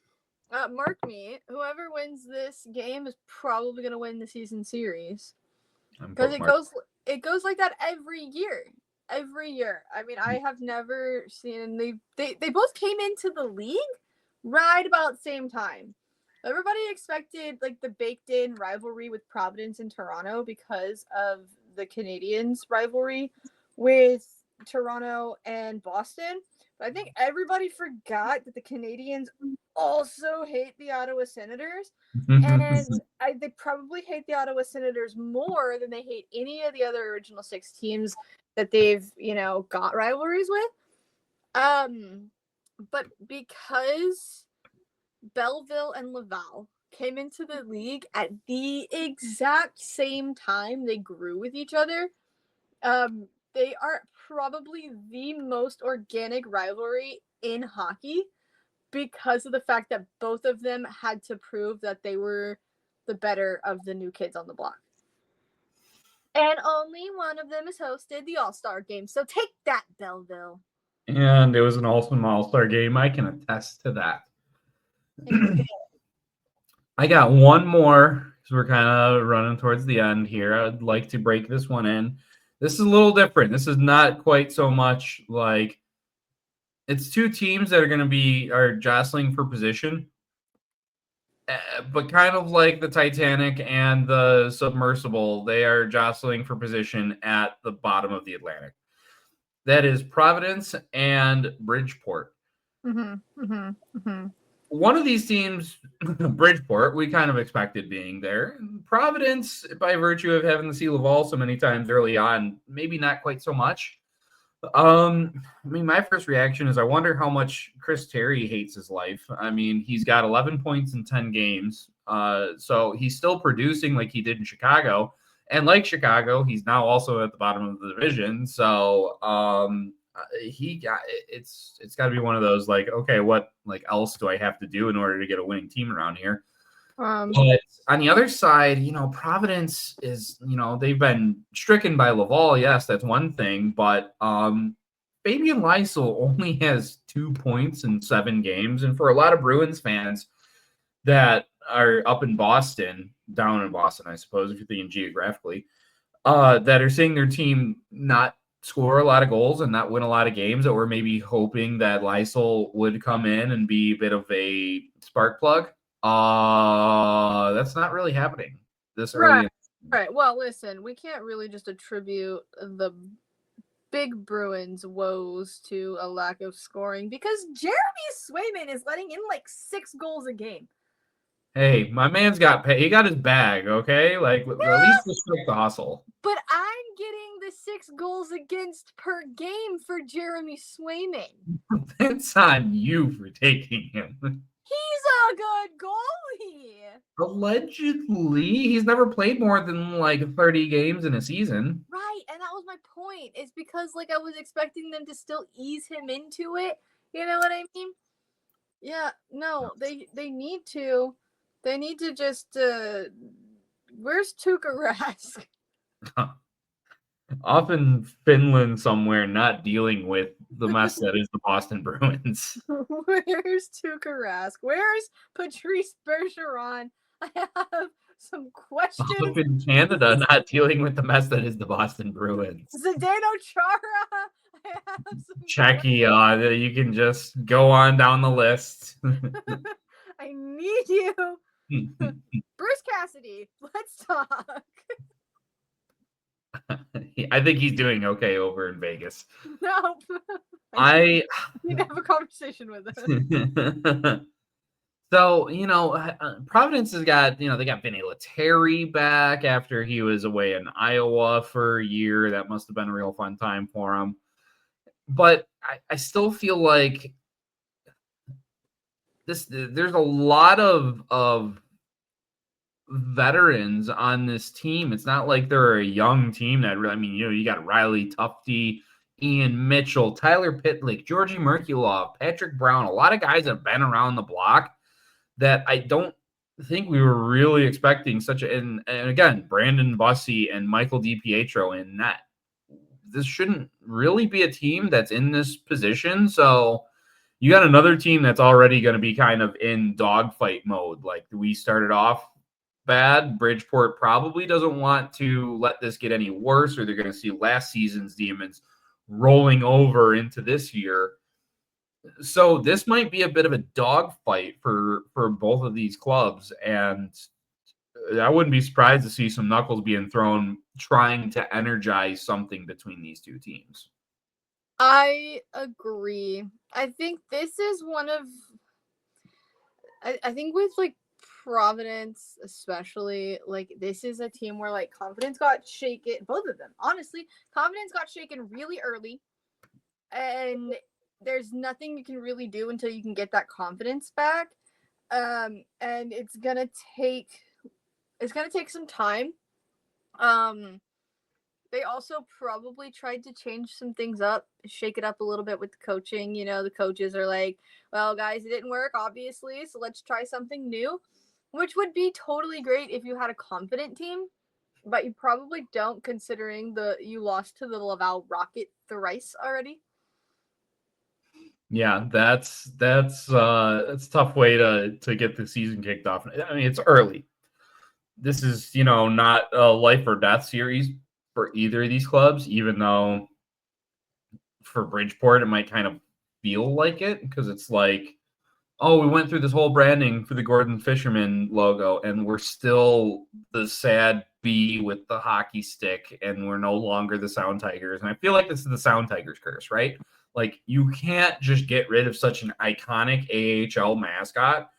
Speaker 2: mark me, whoever wins this game is probably going to win the season series. Because it goes like that every year. Every year. I mean, I have never seen, they both came into the league right about the same time. Everybody expected like the baked in rivalry with Providence and Toronto because of the Canadiens rivalry with Toronto and Boston. But I think everybody forgot that the Canadiens also hate the Ottawa Senators. And they probably hate the Ottawa Senators more than they hate any of the other original 6 teams that they've, got rivalries with. But because Belleville and Laval came into the league at the exact same time they grew with each other, they are probably the most organic rivalry in hockey because of the fact that both of them had to prove that they were the better of the new kids on the block. And only one of them has hosted the All-Star game. So take that, Belleville.
Speaker 1: And it was an awesome All-Star game. I can attest to that. I got one more because we're kind of running towards the end here. I'd like to break this one in. This is a little different. This is not quite so much like it's 2 teams that are jostling for position, but kind of like the Titanic and the submersible, they are jostling for position at the bottom of the Atlantic. That is Providence and Bridgeport. One of these teams, Bridgeport, we kind of expected being there. Providence, by virtue of having to see Laval so many times early on, maybe not quite so much. I mean, my first reaction is I wonder how much Chris Terry hates his life. I mean, he's got 11 points in 10 games. So he's still producing like he did in Chicago. And like Chicago, he's now also at the bottom of the division. So it's got to be one of those like, okay, what like else do I have to do in order to get a winning team around here? But on the other side, Providence is, they've been stricken by Laval. Yes, that's one thing. But Fabian Lysell only has 2 points in 7 games. And for a lot of Bruins fans that are up in Boston, down in Boston, I suppose, if you're thinking geographically, that are seeing their team not score a lot of goals and not win a lot of games, that were maybe hoping that Lysell would come in and be a bit of a spark plug. That's not really happening this early.
Speaker 2: Right. Well, listen, we can't really just attribute the big Bruins woes to a lack of scoring because Jeremy Swayman is letting in like 6 goals a game.
Speaker 1: Hey, my man's got paid. He got his bag, okay? Like, at least respect the hustle.
Speaker 2: But I'm getting the 6 goals against per game for Jeremy Swayman.
Speaker 1: That's on you for taking him.
Speaker 2: He's a good goalie.
Speaker 1: Allegedly, he's never played more than like 30 games in a season.
Speaker 2: Right, and that was my point. It's because like I was expecting them to still ease him into it. You know what I mean? Yeah, no, they need to. They need to just where's Tuukka Rask?
Speaker 1: Off in Finland somewhere, not dealing with the mess that is the Boston Bruins.
Speaker 2: Where's Tuukka Rask? Where's Patrice Bergeron? I have some questions.
Speaker 1: Off in Canada, not dealing with the mess that is the Boston Bruins.
Speaker 2: Zdeno Chara. I have some
Speaker 1: Checky, you can just go on down the list.
Speaker 2: I need you. Bruce Cassidy, let's talk.
Speaker 1: I think he's doing okay over in Vegas.
Speaker 2: Nope.
Speaker 1: I
Speaker 2: need to have a conversation with him.
Speaker 1: So, Providence has got, they got Vinny Lettieri back after he was away in Iowa for a year. That must have been a real fun time for him. But I still feel like there's a lot of veterans on this team. It's not like they're a young team that really, you got Riley Tufte, Ian Mitchell, Tyler Pitlick, Georgi Merkulov, Patrick Brown, a lot of guys that have been around the block that I don't think we were really expecting and again, Brandon Bussey and Michael DiPietro in net. This shouldn't really be a team that's in this position. So you got another team that's already going to be kind of in dogfight mode. Like we started off bad. Bridgeport probably doesn't want to let this get any worse, or they're going to see last season's demons rolling over into this year. So this might be a bit of a dogfight for both of these clubs, and I wouldn't be surprised to see some knuckles being thrown trying to energize something between these two teams.
Speaker 2: I agree. I think this is one of I think with like Providence especially, like this is a team where like confidence got shaken, both of them. Honestly, confidence got shaken really early, and there's nothing you can really do until you can get that confidence back. And it's gonna take some time. They also probably tried to change some things up, shake it up a little bit with the coaching. The coaches are like, well, guys, it didn't work, obviously, so let's try something new, which would be totally great if you had a confident team, but you probably don't, considering you lost to the Laval Rocket thrice already.
Speaker 1: Yeah, that's a tough way to get the season kicked off. I mean, it's early. This is, not a life or death series for either of these clubs, even though for Bridgeport it might kind of feel like it, because it's like, oh, we went through this whole branding for the Gordon Fisherman logo, and we're still the sad bee with the hockey stick, and we're no longer the Sound Tigers. And I feel like this is the Sound Tigers curse, right? Like, you can't just get rid of such an iconic AHL mascot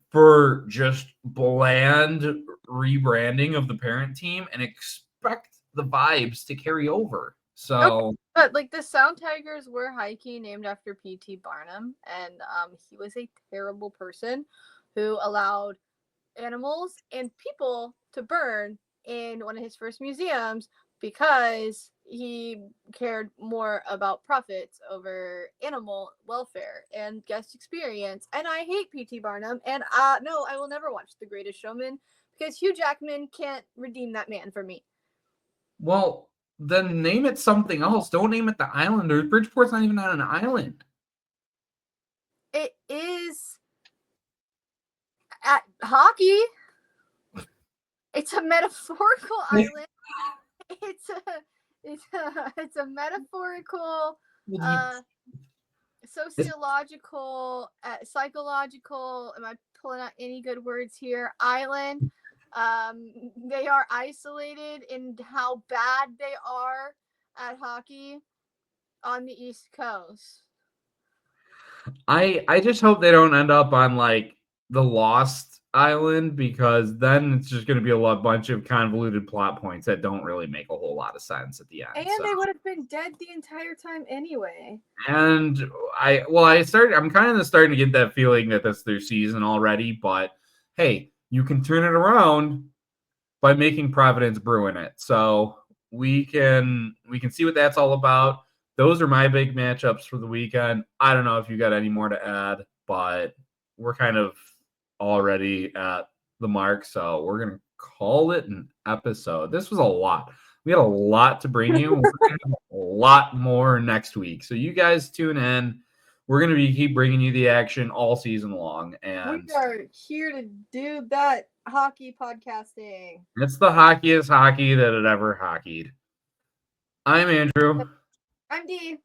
Speaker 1: for just bland rebranding of the parent team and expect the vibes to carry over. So,
Speaker 2: but like the Sound Tigers were high-key named after P.T. Barnum, and he was a terrible person who allowed animals and people to burn in one of his first museums because he cared more about profits over animal welfare and guest experience. And I hate P.T. Barnum, and no, I will never watch The Greatest Showman because Hugh Jackman can't redeem that man for me.
Speaker 1: well, then name it something else. Don't name it the Islanders. Bridgeport's not even on an island.
Speaker 2: It is at hockey. It's a metaphorical island. It's a metaphorical, sociological, psychological. Am I pulling out any good words here? Island. They are isolated in how bad they are at hockey on the East Coast.
Speaker 1: I just hope they don't end up on like the Lost Island, because then it's just going to be a bunch of convoluted plot points that don't really make a whole lot of sense at the end.
Speaker 2: And they would have been dead the entire time anyway.
Speaker 1: And I'm kind of starting to get that feeling that that's their season already. But hey, you can turn it around by making Providence brew in it. So we can see what that's all about. Those are my big matchups for the weekend. I don't know if you got any more to add, but we're kind of already at the mark, so we're going to call it an episode. This was a lot. We had a lot to bring you. We're going to have a lot more next week. So you guys tune in. We're going to keep bringing you the action all season long. And
Speaker 2: we are here to do that hockey podcasting.
Speaker 1: It's the hockeyest hockey that it ever hockeyed. I'm Andrew.
Speaker 2: I'm Dee.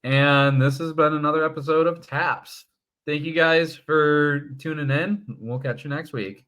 Speaker 1: And this has been another episode of Taps. Thank you guys for tuning in. We'll catch you next week.